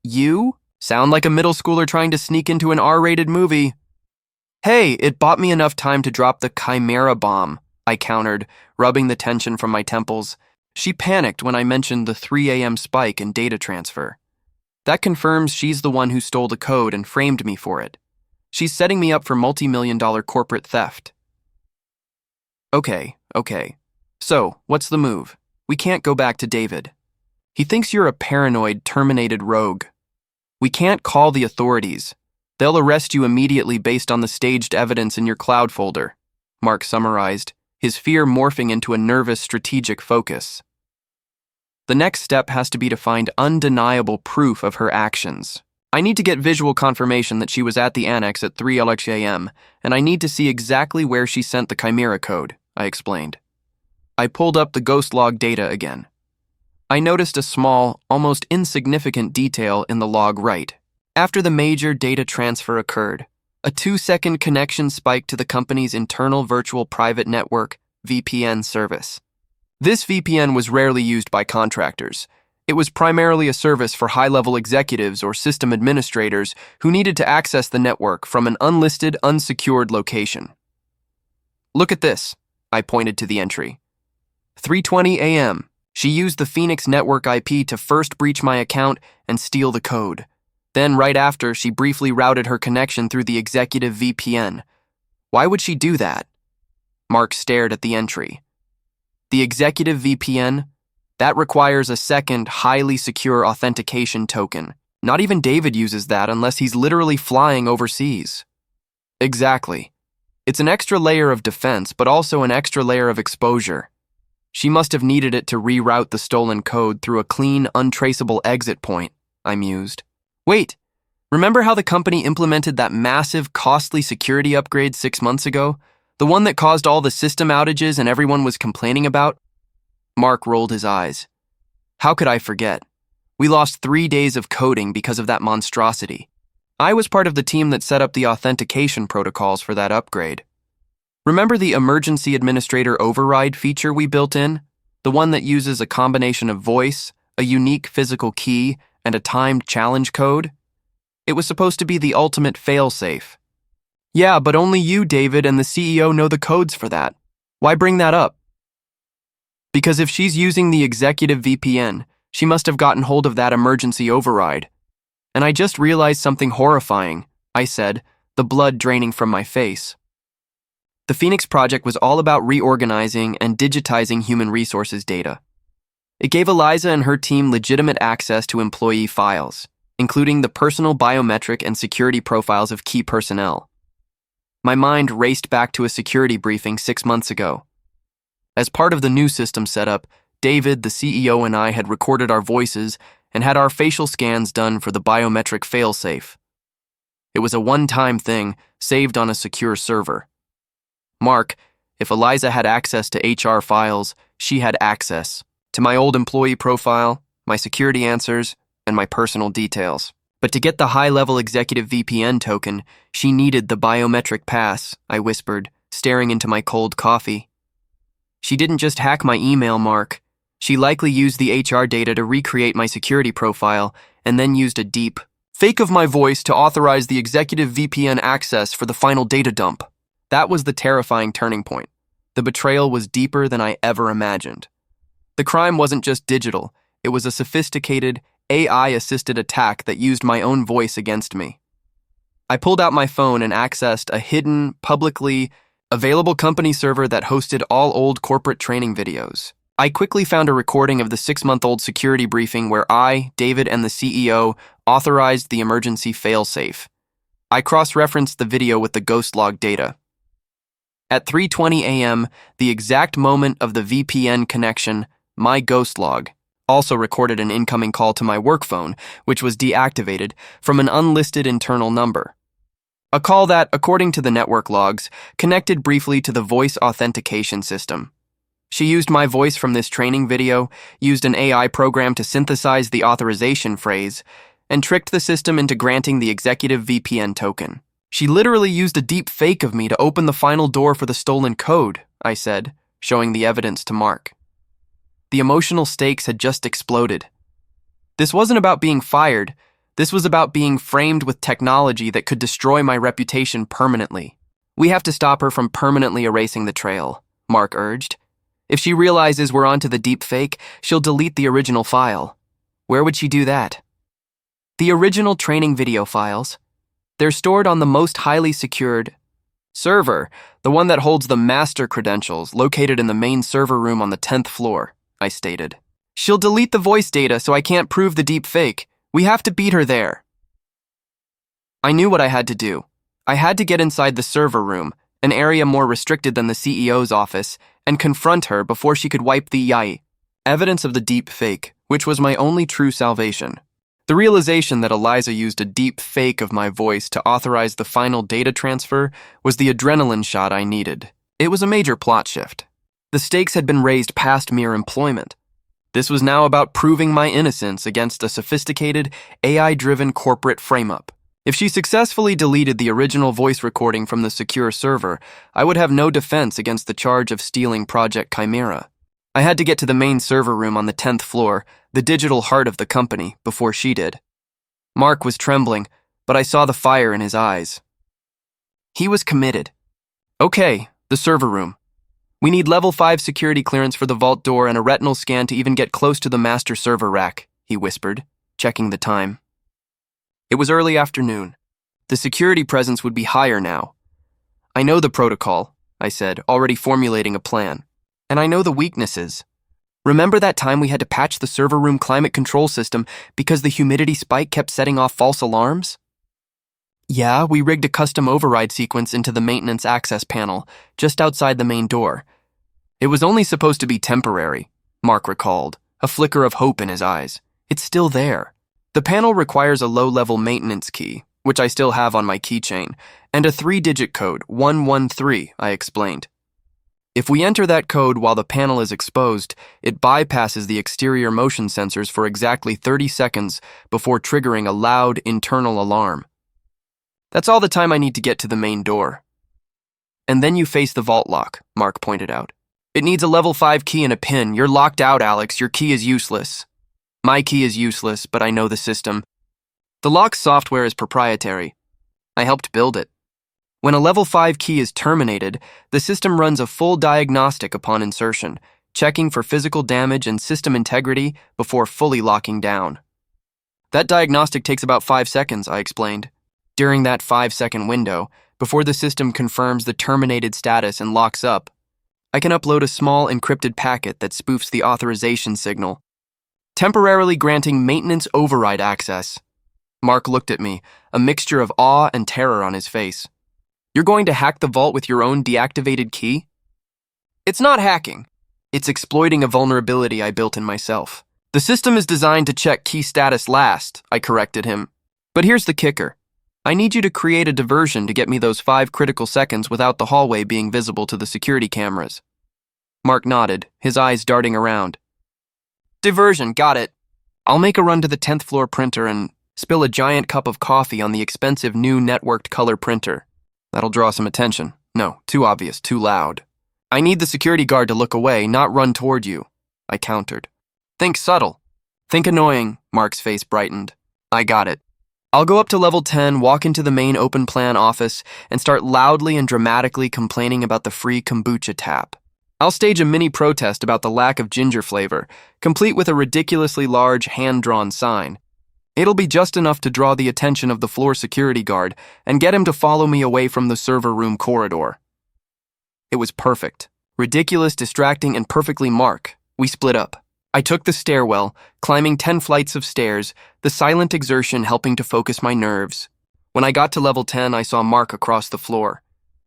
S1: You? Sound like a middle schooler trying to sneak into an R-rated movie. Hey, it bought me enough time to drop the chimera bomb, I countered, rubbing the tension from my temples. She panicked when I mentioned the 3 a.m. spike in data transfer. That confirms she's the one who stole the code and framed me for it. She's setting me up for multi-million-dollar corporate theft. Okay. So, what's the move? We can't go back to David. He thinks you're a paranoid, terminated rogue. We can't call the authorities. They'll arrest you immediately based on the staged evidence in your cloud folder, Mark summarized, his fear morphing into a nervous, strategic focus. The next step has to be to find undeniable proof of her actions. I need to get visual confirmation that she was at the annex at 3 a.m., and I need to see exactly where she sent the chimera code, I explained. I pulled up the ghost log data again. I noticed a small, almost insignificant detail in the log right. After the major data transfer occurred, a 2-second connection spiked to the company's internal virtual private network, VPN service. This VPN was rarely used by contractors. It was primarily a service for high-level executives or system administrators who needed to access the network from an unlisted, unsecured location. Look at this, I pointed to the entry. 3:20 a.m. She used the Phoenix network IP to first breach my account and steal the code. Then, right after, she briefly routed her connection through the executive VPN. Why would she do that? Mark stared at the entry. The executive VPN? That requires a second, highly secure authentication token. Not even David uses that unless he's literally flying overseas. Exactly. It's an extra layer of defense, but also an extra layer of exposure. She must have needed it to reroute the stolen code through a clean, untraceable exit point, I mused. Wait, remember how the company implemented that massive, costly security upgrade 6 months ago? The one that caused all the system outages and everyone was complaining about? Mark rolled his eyes. How could I forget? We lost 3 days of coding because of that monstrosity. I was part of the team that set up the authentication protocols for that upgrade. Remember the emergency administrator override feature we built in? The one that uses a combination of voice, a unique physical key, and a timed challenge code? It was supposed to be the ultimate fail-safe. Yeah, but only you, David, and the CEO know the codes for that. Why bring that up? Because if she's using the executive VPN, she must have gotten hold of that emergency override. And I just realized something horrifying, I said, the blood draining from my face. The Phoenix project was all about reorganizing and digitizing human resources data. It gave Eliza and her team legitimate access to employee files, including the personal biometric and security profiles of key personnel. My mind raced back to a security briefing 6 months ago. As part of the new system setup, David, the CEO, and I had recorded our voices and had our facial scans done for the biometric failsafe. It was a one-time thing, saved on a secure server. Mark, if Eliza had access to HR files, she had access to my old employee profile, my security answers, and my personal details. But to get the high-level executive VPN token, she needed the biometric pass, I whispered, staring into my cold coffee. She didn't just hack my email, Mark. She likely used the HR data to recreate my security profile and then used a deep fake of my voice to authorize the executive VPN access for the final data dump. That was the terrifying turning point. The betrayal was deeper than I ever imagined. The crime wasn't just digital. It was a sophisticated, AI-assisted attack that used my own voice against me. I pulled out my phone and accessed a hidden, publicly available company server that hosted all old corporate training videos. I quickly found a recording of the 6-month-old security briefing where I, David, and the CEO authorized the emergency failsafe. I cross-referenced the video with the ghost log data. At 3:20 a.m., the exact moment of the VPN connection, my ghost log also recorded an incoming call to my work phone, which was deactivated, from an unlisted internal number. A call that, according to the network logs, connected briefly to the voice authentication system. She used my voice from this training video, used an AI program to synthesize the authorization phrase, and tricked the system into granting the executive VPN token. She literally used a deep fake of me to open the final door for the stolen code, I said, showing the evidence to Mark. The emotional stakes had just exploded. This wasn't about being fired. This was about being framed with technology that could destroy my reputation permanently. We have to stop her from permanently erasing the trail, Mark urged. If she realizes we're onto the deep fake, she'll delete the original file. Where would she do that? The original training video files. They're stored on the most highly secured server, the one that holds the master credentials, located in the main server room on the 10th floor, I stated. She'll delete the voice data so I can't prove the deep fake. We have to beat her there. I knew what I had to do. I had to get inside the server room, an area more restricted than the CEO's office, and confront her before she could wipe the evidence of the deep fake, which was my only true salvation. The realization that Eliza used a deep fake of my voice to authorize the final data transfer was the adrenaline shot I needed. It was a major plot shift. The stakes had been raised past mere employment. This was now about proving my innocence against a sophisticated, AI-driven corporate frame-up. If she successfully deleted the original voice recording from the secure server, I would have no defense against the charge of stealing Project Chimera. I had to get to the main server room on the 10th floor, the digital heart of the company, before she did. Mark was trembling, but I saw the fire in his eyes. He was committed. Okay, the server room. We need level 5 security clearance for the vault door and a retinal scan to even get close to the master server rack, he whispered, checking the time. It was early afternoon. The security presence would be higher now. I know the protocol, I said, already formulating a plan. And I know the weaknesses. Remember that time we had to patch the server room climate control system because the humidity spike kept setting off false alarms? Yeah, we rigged a custom override sequence into the maintenance access panel, just outside the main door. It was only supposed to be temporary, Mark recalled, a flicker of hope in his eyes. It's still there. The panel requires a low-level maintenance key, which I still have on my keychain, and a 3-digit code, 113, I explained. If we enter that code while the panel is exposed, it bypasses the exterior motion sensors for exactly 30 seconds before triggering a loud internal alarm. That's all the time I need to get to the main door. And then you face the vault lock, Mark pointed out. It needs a level 5 key and a pin. You're locked out, Alex. Your key is useless. My key is useless, but I know the system. The lock's software is proprietary. I helped build it. When a level 5 key is terminated, the system runs a full diagnostic upon insertion, checking for physical damage and system integrity before fully locking down. That diagnostic takes about 5 seconds, I explained. During that 5-second window, before the system confirms the terminated status and locks up, I can upload a small encrypted packet that spoofs the authorization signal, temporarily granting maintenance override access. Mark looked at me, a mixture of awe and terror on his face. You're going to hack the vault with your own deactivated key? It's not hacking. It's exploiting a vulnerability I built in myself. The system is designed to check key status last, I corrected him. But here's the kicker. I need you to create a diversion to get me those 5 critical seconds without the hallway being visible to the security cameras. Mark nodded, his eyes darting around. Diversion, got it. I'll make a run to the 10th floor printer and spill a giant cup of coffee on the expensive new networked color printer. That'll draw some attention. No, too obvious, too loud. I need the security guard to look away, not run toward you, I countered. Think subtle. Think annoying, Mark's face brightened. I got it. I'll go up to level 10, walk into the main open plan office, and start loudly and dramatically complaining about the free kombucha tap. I'll stage a mini protest about the lack of ginger flavor, complete with a ridiculously large hand-drawn sign. It'll be just enough to draw the attention of the floor security guard and get him to follow me away from the server room corridor. It was perfect. Ridiculous, distracting, and perfectly Mark. We split up. I took the stairwell, climbing 10 flights of stairs, the silent exertion helping to focus my nerves. When I got to level 10, I saw Mark across the floor.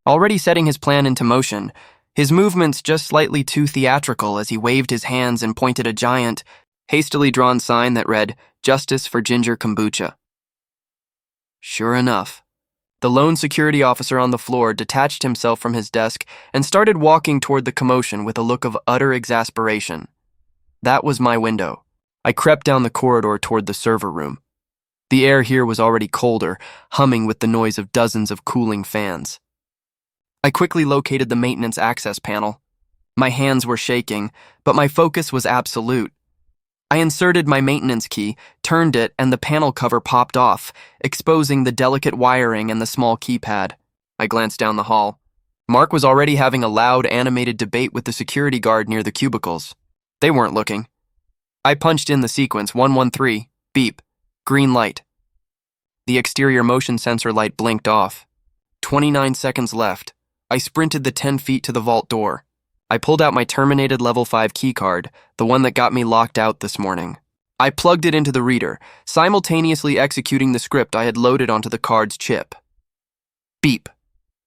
S1: Already setting his plan into motion, his movements just slightly too theatrical as he waved his hands and pointed a giant, hastily drawn sign that read, Justice for Ginger Kombucha. Sure enough, the lone security officer on the floor detached himself from his desk and started walking toward the commotion with a look of utter exasperation. That was my window. I crept down the corridor toward the server room. The air here was already colder, humming with the noise of dozens of cooling fans. I quickly located the maintenance access panel. My hands were shaking, but my focus was absolute. I inserted my maintenance key, turned it, and the panel cover popped off, exposing the delicate wiring and the small keypad. I glanced down the hall. Mark was already having a loud, animated debate with the security guard near the cubicles. They weren't looking. I punched in the sequence 113, beep, green light. The exterior motion sensor light blinked off. 29 seconds left. I sprinted the 10 feet to the vault door. I pulled out my terminated level 5 keycard, the one that got me locked out this morning. I plugged it into the reader, simultaneously executing the script I had loaded onto the card's chip. Beep.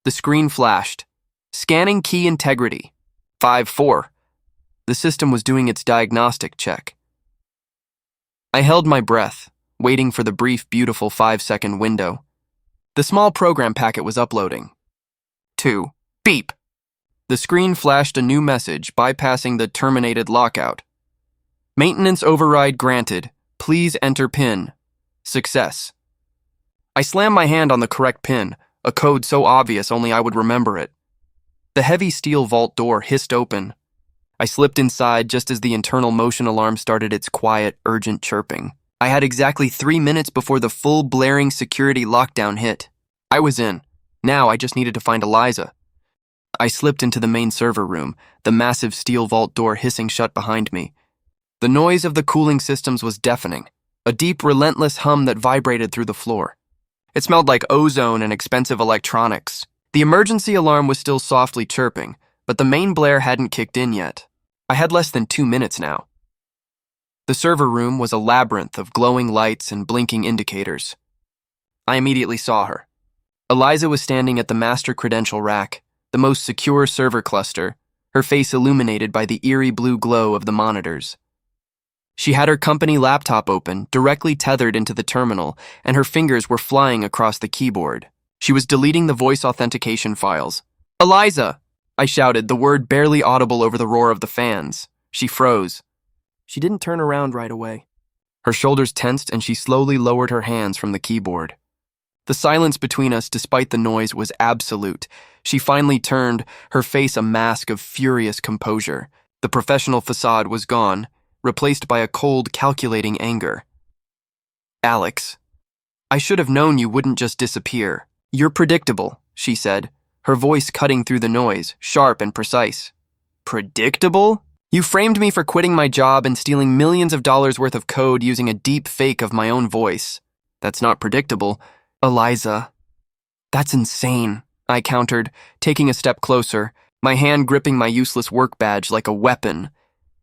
S1: The screen flashed. Scanning key integrity. 5-4. The system was doing its diagnostic check. I held my breath, waiting for the brief, beautiful 5-second window. The small program packet was uploading. 2. Beep. The screen flashed a new message, bypassing the terminated lockout. Maintenance override granted. Please enter PIN. Success. I slammed my hand on the correct PIN, a code so obvious only I would remember it. The heavy steel vault door hissed open. I slipped inside just as the internal motion alarm started its quiet, urgent chirping. I had exactly 3 minutes before the full blaring security lockdown hit. I was in. Now I just needed to find Eliza. I slipped into the main server room, the massive steel vault door hissing shut behind me. The noise of the cooling systems was deafening, a deep, relentless hum that vibrated through the floor. It smelled like ozone and expensive electronics. The emergency alarm was still softly chirping, but the main blare hadn't kicked in yet. I had less than 2 minutes now. The server room was a labyrinth of glowing lights and blinking indicators. I immediately saw her. Eliza was standing at the master credential rack, the most secure server cluster, her face illuminated by the eerie blue glow of the monitors. She had her company laptop open, directly tethered into the terminal, and her fingers were flying across the keyboard. She was deleting the voice authentication files. Eliza! I shouted, the word barely audible over the roar of the fans. She froze. She didn't turn around right away. Her shoulders tensed and she slowly lowered her hands from the keyboard. The silence between us, despite the noise, was absolute. She finally turned, her face a mask of furious composure. The professional facade was gone, replaced by a cold, calculating anger. Alex, I should have known you wouldn't just disappear. You're predictable, she said, her voice cutting through the noise, sharp and precise. Predictable? You framed me for quitting my job and stealing millions of dollars worth of code using a deep fake of my own voice. That's not predictable. Eliza. That's insane, I countered, taking a step closer, my hand gripping my useless work badge like a weapon.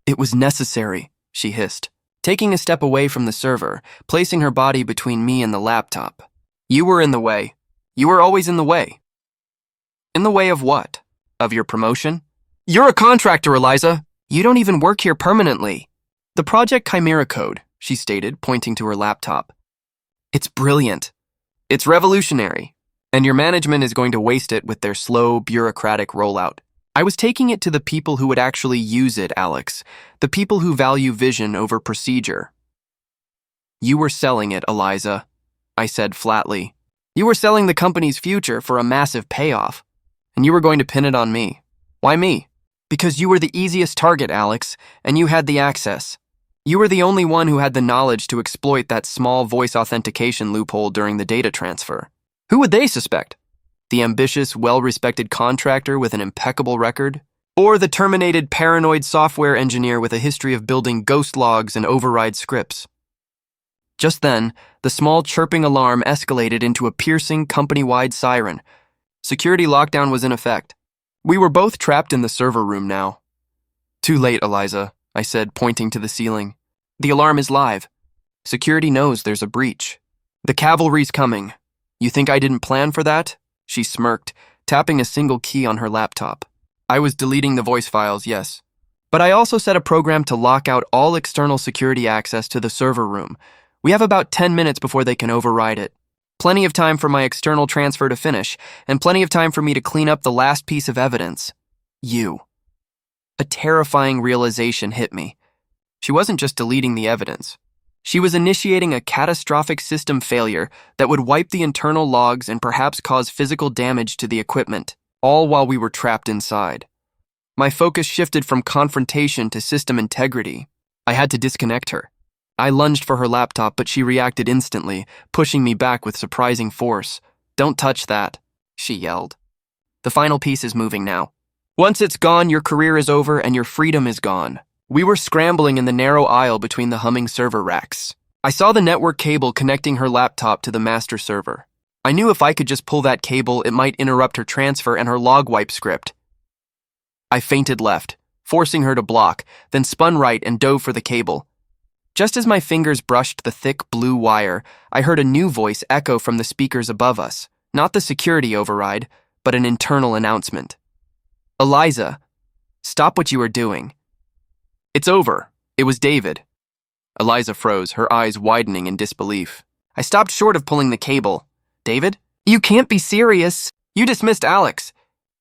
S1: It was necessary, she hissed, taking a step away from the server, placing her body between me and the laptop. You were in the way. You were always in the way. In the way of what? Of your promotion? You're a contractor, Eliza. You don't even work here permanently. The Project Chimera code, she stated, pointing to her laptop. It's brilliant. It's revolutionary. And your management is going to waste it with their slow, bureaucratic rollout. I was taking it to the people who would actually use it, Alex. The people who value vision over procedure. You were selling it, Eliza, I said flatly. You were selling the company's future for a massive payoff. And you were going to pin it on me. Why me? Because you were the easiest target, Alex, and you had the access. You were the only one who had the knowledge to exploit that small voice authentication loophole during the data transfer. Who would they suspect? The ambitious, well-respected contractor with an impeccable record? Or the terminated, paranoid software engineer with a history of building ghost logs and override scripts? Just then, the small chirping alarm escalated into a piercing, company-wide siren. Security lockdown was in effect. We were both trapped in the server room now. Too late, Eliza, I said, pointing to the ceiling. The alarm is live. Security knows there's a breach. The cavalry's coming. You think I didn't plan for that? She smirked, tapping a single key on her laptop. I was deleting the voice files, yes. But I also set a program to lock out all external security access to the server room. We have about 10 minutes before they can override it. Plenty of time for my external transfer to finish, and plenty of time for me to clean up the last piece of evidence. You. A terrifying realization hit me. She wasn't just deleting the evidence. She was initiating a catastrophic system failure that would wipe the internal logs and perhaps cause physical damage to the equipment, all while we were trapped inside. My focus shifted from confrontation to system integrity. I had to disconnect her. I lunged for her laptop, but she reacted instantly, pushing me back with surprising force. "Don't touch that," she yelled. "The final piece is moving now. Once it's gone, your career is over and your freedom is gone." We were scrambling in the narrow aisle between the humming server racks. I saw the network cable connecting her laptop to the master server. I knew if I could just pull that cable, it might interrupt her transfer and her log wipe script. I feinted left, forcing her to block, then spun right and dove for the cable. Just as my fingers brushed the thick blue wire, I heard a new voice echo from the speakers above us, not the security override, but an internal announcement. "Eliza, stop what you are doing." "It's over." It was David. Eliza froze, her eyes widening in disbelief. I stopped short of pulling the cable. "David? You can't be serious. You dismissed Alex.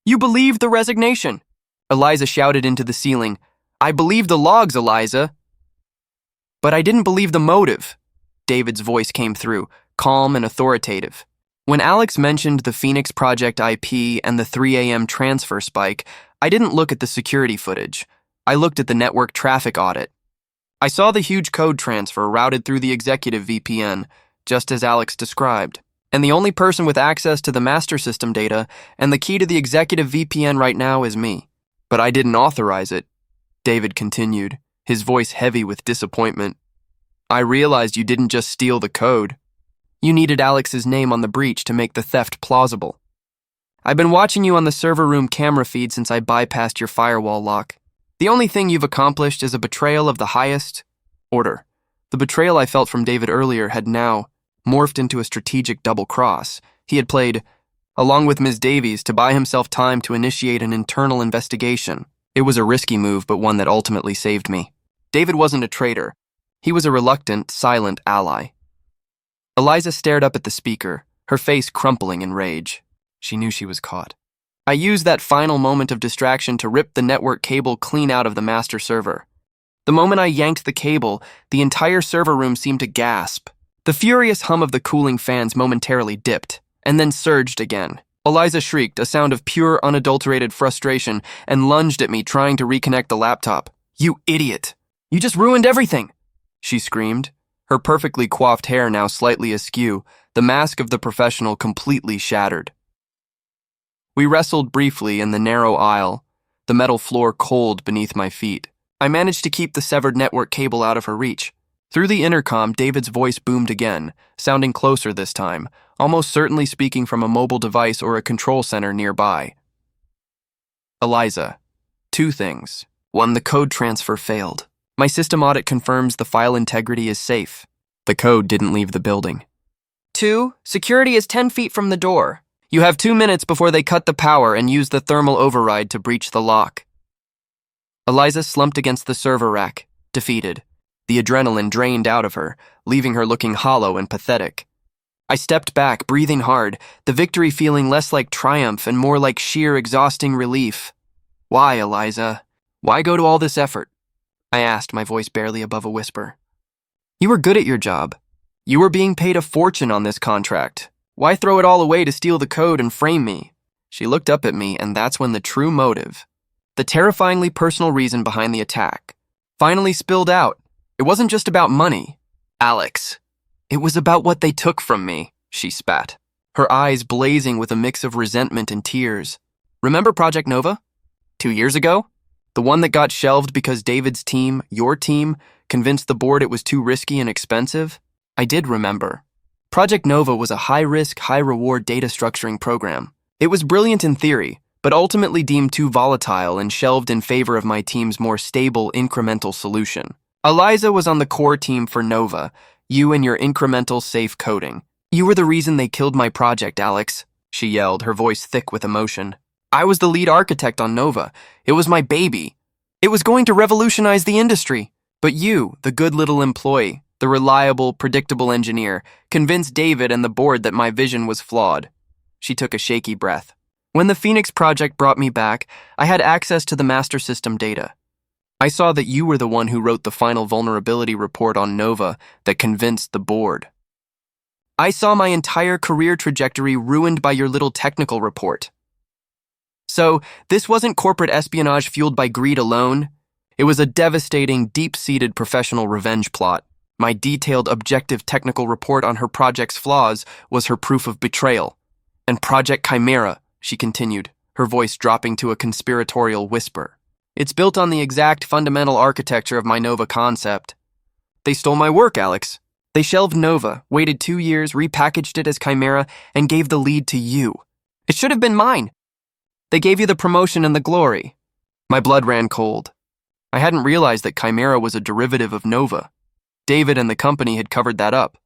S1: You believed the resignation." Eliza shouted into the ceiling. "I believed the logs, Eliza." "But I didn't believe the motive." David's voice came through, calm and authoritative. When Alex mentioned the Phoenix Project IP and the 3 a.m. transfer spike, I didn't look at the security footage. I looked at the network traffic audit. I saw the huge code transfer routed through the executive VPN, just as Alex described. And the only person with access to the master system data and the key to the executive VPN right now is me. "But I didn't authorize it," David continued, his voice heavy with disappointment. "I realized you didn't just steal the code. You needed Alex's name on the breach to make the theft plausible. I've been watching you on the server room camera feed since I bypassed your firewall lock. The only thing you've accomplished is a betrayal of the highest order. The betrayal I felt from David earlier had now morphed into a strategic double cross. He had played, along with Ms. Davies, to buy himself time to initiate an internal investigation. It was a risky move, but one that ultimately saved me. David wasn't a traitor. He was a reluctant, silent ally. Eliza stared up at the speaker, her face crumpling in rage. She knew she was caught. I used that final moment of distraction to rip the network cable clean out of the master server. The moment I yanked the cable, the entire server room seemed to gasp. The furious hum of the cooling fans momentarily dipped, and then surged again. Eliza shrieked, a sound of pure, unadulterated frustration, and lunged at me, trying to reconnect the laptop. "You idiot! You just ruined everything!" she screamed, her perfectly coiffed hair now slightly askew, the mask of the professional completely shattered. We wrestled briefly in the narrow aisle, the metal floor cold beneath my feet. I managed to keep the severed network cable out of her reach. Through the intercom, David's voice boomed again, sounding closer this time, almost certainly speaking from a mobile device or a control center nearby. "Eliza, 2 things. 1, the code transfer failed. My system audit confirms the file integrity is safe. The code didn't leave the building. 2, security is 10 feet from the door. You have 2 minutes before they cut the power and use the thermal override to breach the lock. Eliza slumped against the server rack, defeated. The adrenaline drained out of her, leaving her looking hollow and pathetic. I stepped back, breathing hard, the victory feeling less like triumph and more like sheer exhausting relief. Why, Eliza? Why go to all this effort? I asked, my voice barely above a whisper. You were good at your job. You were being paid a fortune on this contract. Why throw it all away to steal the code and frame me? She looked up at me, and that's when the true motive, the terrifyingly personal reason behind the attack, finally spilled out. It wasn't just about money, Alex. It was about what they took from me, she spat, her eyes blazing with a mix of resentment and tears. Remember Project Nova? 2 years ago? The one that got shelved because David's team, your team, convinced the board it was too risky and expensive? I did remember. Project Nova was a high-risk, high-reward data structuring program. It was brilliant in theory, but ultimately deemed too volatile and shelved in favor of my team's more stable, incremental solution. Eliza was on the core team for Nova, you and your incremental safe coding. You were the reason they killed my project, Alex, she yelled, her voice thick with emotion. I was the lead architect on Nova. It was my baby. It was going to revolutionize the industry. But you, the good little employee, the reliable, predictable engineer, convinced David and the board that my vision was flawed. She took a shaky breath. When the Phoenix project brought me back, I had access to the master system data. I saw that you were the one who wrote the final vulnerability report on Nova that convinced the board. I saw my entire career trajectory ruined by your little technical report. So, this wasn't corporate espionage fueled by greed alone. It was a devastating, deep-seated professional revenge plot. My detailed, objective technical report on her project's flaws was her proof of betrayal. And Project Chimera, she continued, her voice dropping to a conspiratorial whisper. It's built on the exact fundamental architecture of my Nova concept. They stole my work, Alex. They shelved Nova, waited 2 years, repackaged it as Chimera, and gave the lead to you. It should have been mine. They gave you the promotion and the glory. My blood ran cold. I hadn't realized that Chimera was a derivative of Nova. David and the company had covered that up.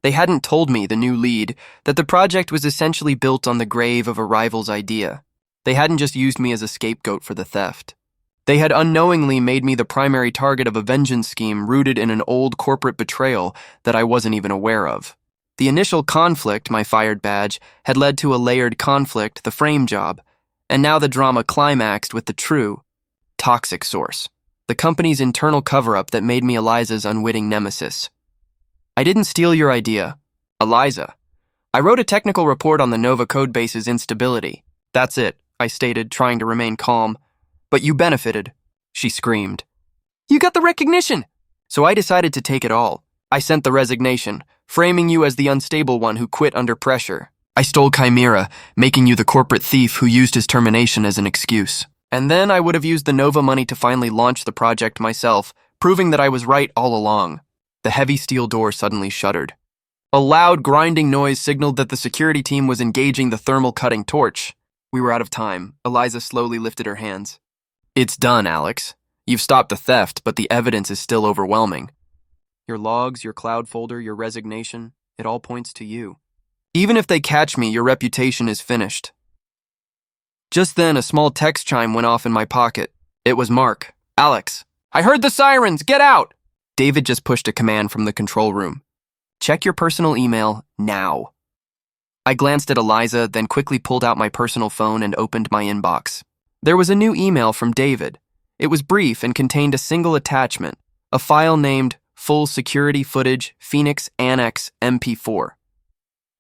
S1: They hadn't told me, the new lead, that the project was essentially built on the grave of a rival's idea. They hadn't just used me as a scapegoat for the theft. They had unknowingly made me the primary target of a vengeance scheme rooted in an old corporate betrayal that I wasn't even aware of. The initial conflict, my fired badge, had led to a layered conflict, the frame job, and now the drama climaxed with the true, toxic source, the company's internal cover-up that made me Eliza's unwitting nemesis. I didn't steal your idea, Eliza. I wrote a technical report on the Nova codebase's instability. That's it, I stated, trying to remain calm. But you benefited, she screamed. You got the recognition! So I decided to take it all. I sent the resignation, framing you as the unstable one who quit under pressure. I stole Chimera, making you the corporate thief who used his termination as an excuse. And then I would have used the Nova money to finally launch the project myself, proving that I was right all along. The heavy steel door suddenly shuddered. A loud grinding noise signaled that the security team was engaging the thermal cutting torch. We were out of time. Eliza slowly lifted her hands. It's done, Alex. You've stopped the theft, but the evidence is still overwhelming. Your logs, your cloud folder, your resignation, it all points to you. Even if they catch me, your reputation is finished. Just then, a small text chime went off in my pocket. It was Mark. Alex. I heard the sirens! Get out! David just pushed a command from the control room. Check your personal email now. I glanced at Eliza, then quickly pulled out my personal phone and opened my inbox. There was a new email from David. It was brief and contained a single attachment, a file named Full Security Footage Phoenix Annex MP4.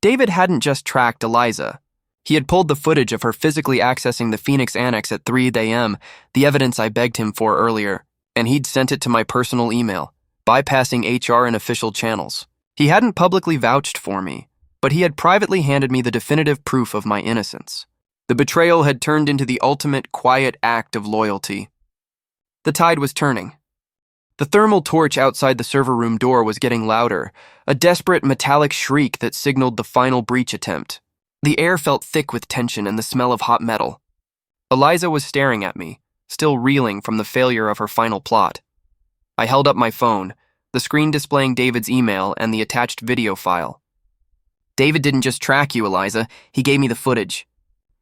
S1: David hadn't just tracked Eliza. He had pulled the footage of her physically accessing the Phoenix Annex at 3 a.m., the evidence I begged him for earlier, and he'd sent it to my personal email, bypassing HR and official channels. He hadn't publicly vouched for me, but he had privately handed me the definitive proof of my innocence. The betrayal had turned into the ultimate quiet act of loyalty. The tide was turning. The thermal torch outside the server room door was getting louder, a desperate metallic shriek that signaled the final breach attempt. The air felt thick with tension and the smell of hot metal. Eliza was staring at me, still reeling from the failure of her final plot. I held up my phone, the screen displaying David's email and the attached video file. David didn't just track you, Eliza. He gave me the footage.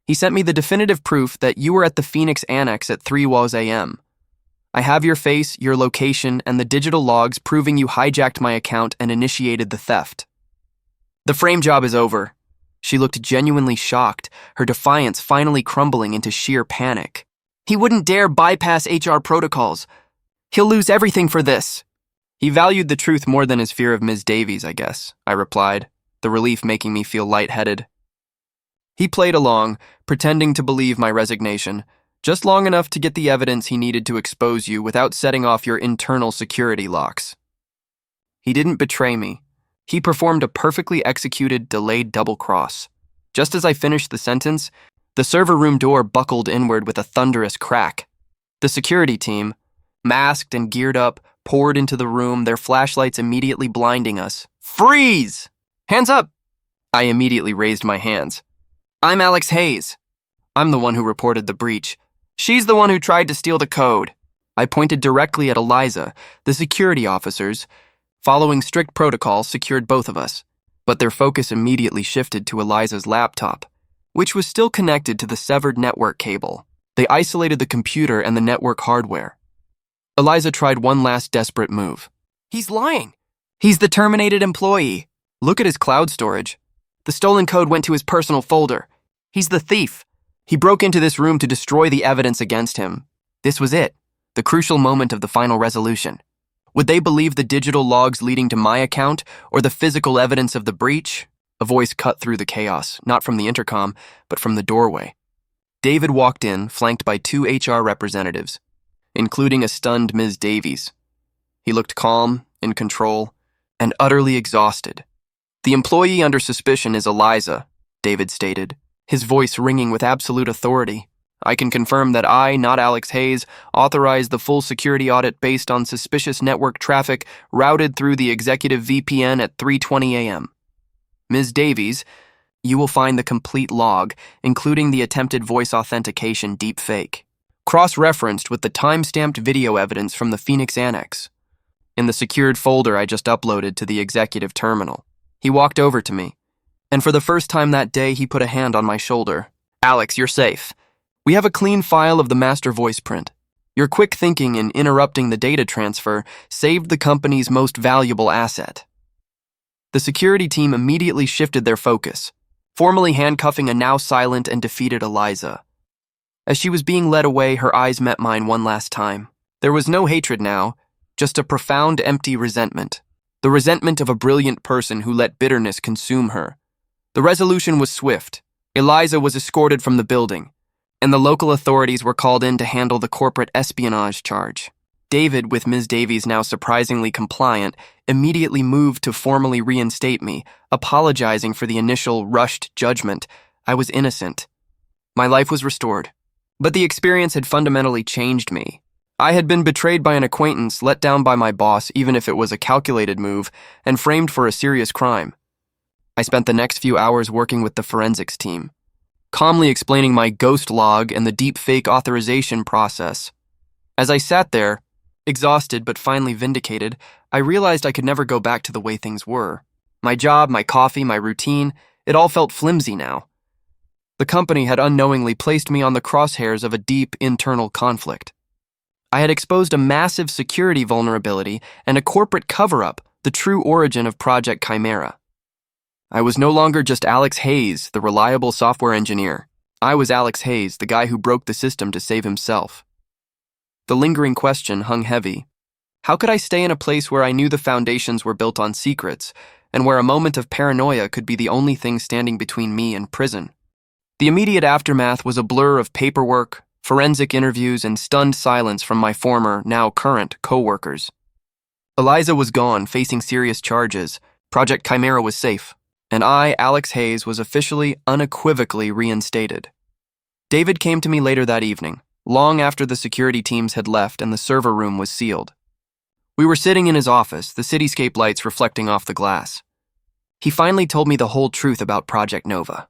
S1: He sent me the definitive proof that you were at the Phoenix Annex at 3 a.m. I have your face, your location, and the digital logs proving you hijacked my account and initiated the theft. The frame job is over. She looked genuinely shocked, her defiance finally crumbling into sheer panic. He wouldn't dare bypass HR protocols. He'll lose everything for this. He valued the truth more than his fear of Ms. Davies, I guess, I replied, the relief making me feel lightheaded. He played along, pretending to believe my resignation, just long enough to get the evidence he needed to expose you without setting off your internal security locks. He didn't betray me. He performed a perfectly executed delayed double cross. Just as I finished the sentence, the server room door buckled inward with a thunderous crack. The security team, masked and geared up, poured into the room, their flashlights immediately blinding us. Freeze! Hands up! I immediately raised my hands. I'm Alex Hayes. I'm the one who reported the breach. She's the one who tried to steal the code. I pointed directly at Eliza. The security officers, following strict protocols, secured both of us, but their focus immediately shifted to Eliza's laptop, which was still connected to the severed network cable. They isolated the computer and the network hardware. Eliza tried one last desperate move. He's lying. He's the terminated employee. Look at his cloud storage. The stolen code went to his personal folder. He's the thief. He broke into this room to destroy the evidence against him. This was it, the crucial moment of the final resolution. Would they believe the digital logs leading to my account or the physical evidence of the breach? A voice cut through the chaos, not from the intercom, but from the doorway. David walked in, flanked by 2 HR representatives, including a stunned Ms. Davies. He looked calm, in control, and utterly exhausted. The employee under suspicion is Eliza, David stated, his voice ringing with absolute authority. I can confirm that I, not Alex Hayes, authorized the full security audit based on suspicious network traffic routed through the executive VPN at 3:20 a.m. Ms. Davies, you will find the complete log, including the attempted voice authentication deepfake, cross-referenced with the time-stamped video evidence from the Phoenix Annex, in the secured folder I just uploaded to the executive terminal. He walked over to me, and for the first time that day, he put a hand on my shoulder. Alex, you're safe. We have a clean file of the master voice print. Your quick thinking in interrupting the data transfer saved the company's most valuable asset. The security team immediately shifted their focus, formally handcuffing a now silent and defeated Eliza. As she was being led away, her eyes met mine one last time. There was no hatred now, just a profound, empty resentment. The resentment of a brilliant person who let bitterness consume her. The resolution was swift. Eliza was escorted from the building, and the local authorities were called in to handle the corporate espionage charge. David, with Ms. Davies now surprisingly compliant, immediately moved to formally reinstate me, apologizing for the initial rushed judgment. I was innocent. My life was restored. But the experience had fundamentally changed me. I had been betrayed by an acquaintance, let down by my boss, even if it was a calculated move, and framed for a serious crime. I spent the next few hours working with the forensics team, calmly explaining my ghost log and the deepfake authorization process. As I sat there, exhausted but finally vindicated, I realized I could never go back to the way things were. My job, my coffee, my routine, it all felt flimsy now. The company had unknowingly placed me on the crosshairs of a deep internal conflict. I had exposed a massive security vulnerability and a corporate cover-up, the true origin of Project Chimera. I was no longer just Alex Hayes, the reliable software engineer. I was Alex Hayes, the guy who broke the system to save himself. The lingering question hung heavy. How could I stay in a place where I knew the foundations were built on secrets, and where a moment of paranoia could be the only thing standing between me and prison? The immediate aftermath was a blur of paperwork, forensic interviews, and stunned silence from my former, now current, co-workers. Eliza was gone, facing serious charges. Project Chimera was safe. And I, Alex Hayes, was officially, unequivocally reinstated. David came to me later that evening, long after the security teams had left and the server room was sealed. We were sitting in his office, the cityscape lights reflecting off the glass. He finally told me the whole truth about Project Nova.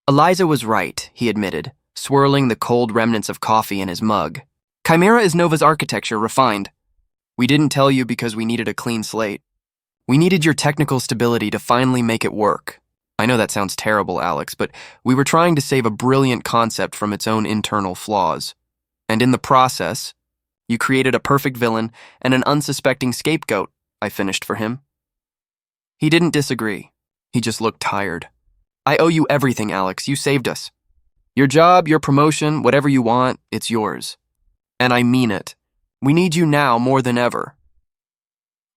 S1: Eliza was right, he admitted, swirling the cold remnants of coffee in his mug. Chimera is Nova's architecture refined. We didn't tell you because we needed a clean slate. We needed your technical stability to finally make it work. I know that sounds terrible, Alex, but we were trying to save a brilliant concept from its own internal flaws. And in the process, you created a perfect villain and an unsuspecting scapegoat, I finished for him. He didn't disagree. He just looked tired. I owe you everything, Alex. You saved us. Your job, your promotion, whatever you want, it's yours. And I mean it. We need you now more than ever.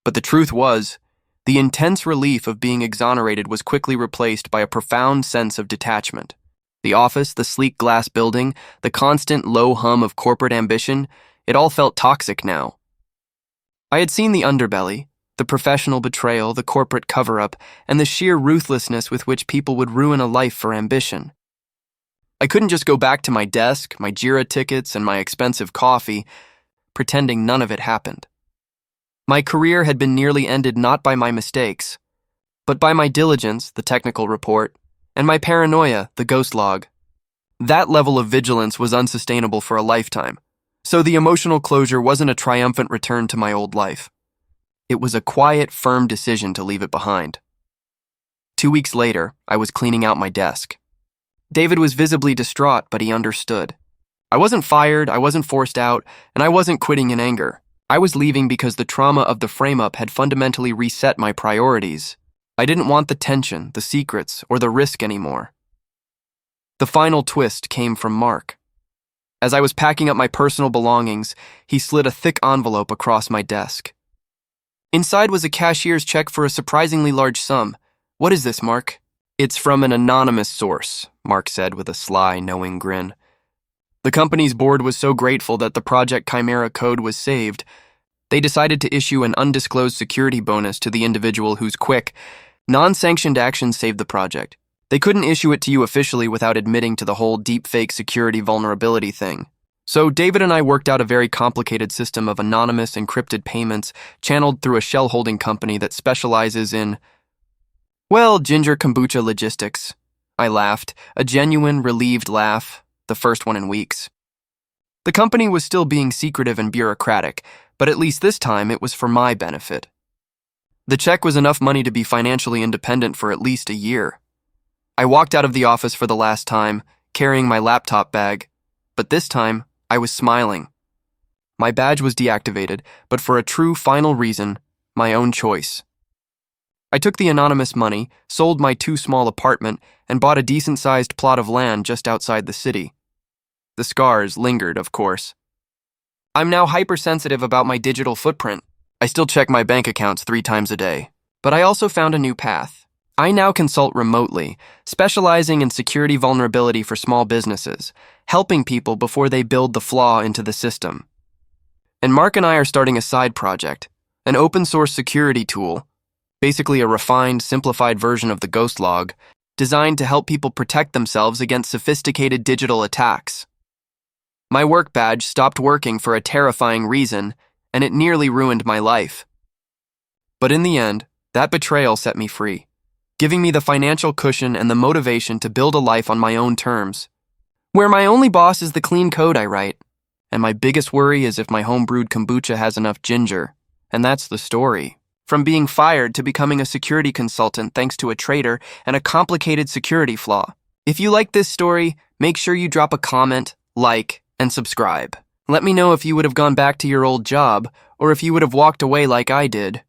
S1: But the truth was, the intense relief of being exonerated was quickly replaced by a profound sense of detachment. The office, the sleek glass building, the constant low hum of corporate ambition, it all felt toxic now. I had seen the underbelly, the professional betrayal, the corporate cover-up, and the sheer ruthlessness with which people would ruin a life for ambition. I couldn't just go back to my desk, my Jira tickets, and my expensive coffee, pretending none of it happened. My career had been nearly ended not by my mistakes, but by my diligence, the technical report, and my paranoia, the ghost log. That level of vigilance was unsustainable for a lifetime, so the emotional closure wasn't a triumphant return to my old life. It was a quiet, firm decision to leave it behind. 2 weeks later, I was cleaning out my desk. David was visibly distraught, but he understood. I wasn't fired, I wasn't forced out, and I wasn't quitting in anger. I was leaving because the trauma of the frame-up had fundamentally reset my priorities. I didn't want the tension, the secrets, or the risk anymore. The final twist came from Mark. As I was packing up my personal belongings, he slid a thick envelope across my desk. Inside was a cashier's check for a surprisingly large sum. "What is this, Mark?" "It's from an anonymous source," Mark said with a sly, knowing grin. The company's board was so grateful that the Project Chimera code was saved, they decided to issue an undisclosed security bonus to the individual whose quick, non-sanctioned actions saved the project. They couldn't issue it to you officially without admitting to the whole deepfake security vulnerability thing. So David and I worked out a very complicated system of anonymous encrypted payments channeled through a shell-holding company that specializes in, well, ginger kombucha logistics. I laughed, a genuine, relieved laugh, the first one in weeks. The company was still being secretive and bureaucratic, but at least this time it was for my benefit. The check was enough money to be financially independent for at least a year. I walked out of the office for the last time, carrying my laptop bag, but this time I was smiling. My badge was deactivated, but for a true final reason, my own choice. I took the anonymous money, sold my too-small apartment, and bought a decent-sized plot of land just outside the city. The scars lingered, of course. I'm now hypersensitive about my digital footprint. I still check my bank accounts 3 times a day. But I also found a new path. I now consult remotely, specializing in security vulnerability for small businesses, helping people before they build the flaw into the system. And Mark and I are starting a side project, an open-source security tool, basically a refined, simplified version of the ghost log, designed to help people protect themselves against sophisticated digital attacks. My work badge stopped working for a terrifying reason, and it nearly ruined my life. But in the end, that betrayal set me free, giving me the financial cushion and the motivation to build a life on my own terms, where my only boss is the clean code I write, and my biggest worry is if my home-brewed kombucha has enough ginger. And that's the story. From being fired to becoming a security consultant thanks to a traitor and a complicated security flaw. If you like this story, make sure you drop a comment, like, and subscribe. Let me know if you would have gone back to your old job, or if you would have walked away like I did.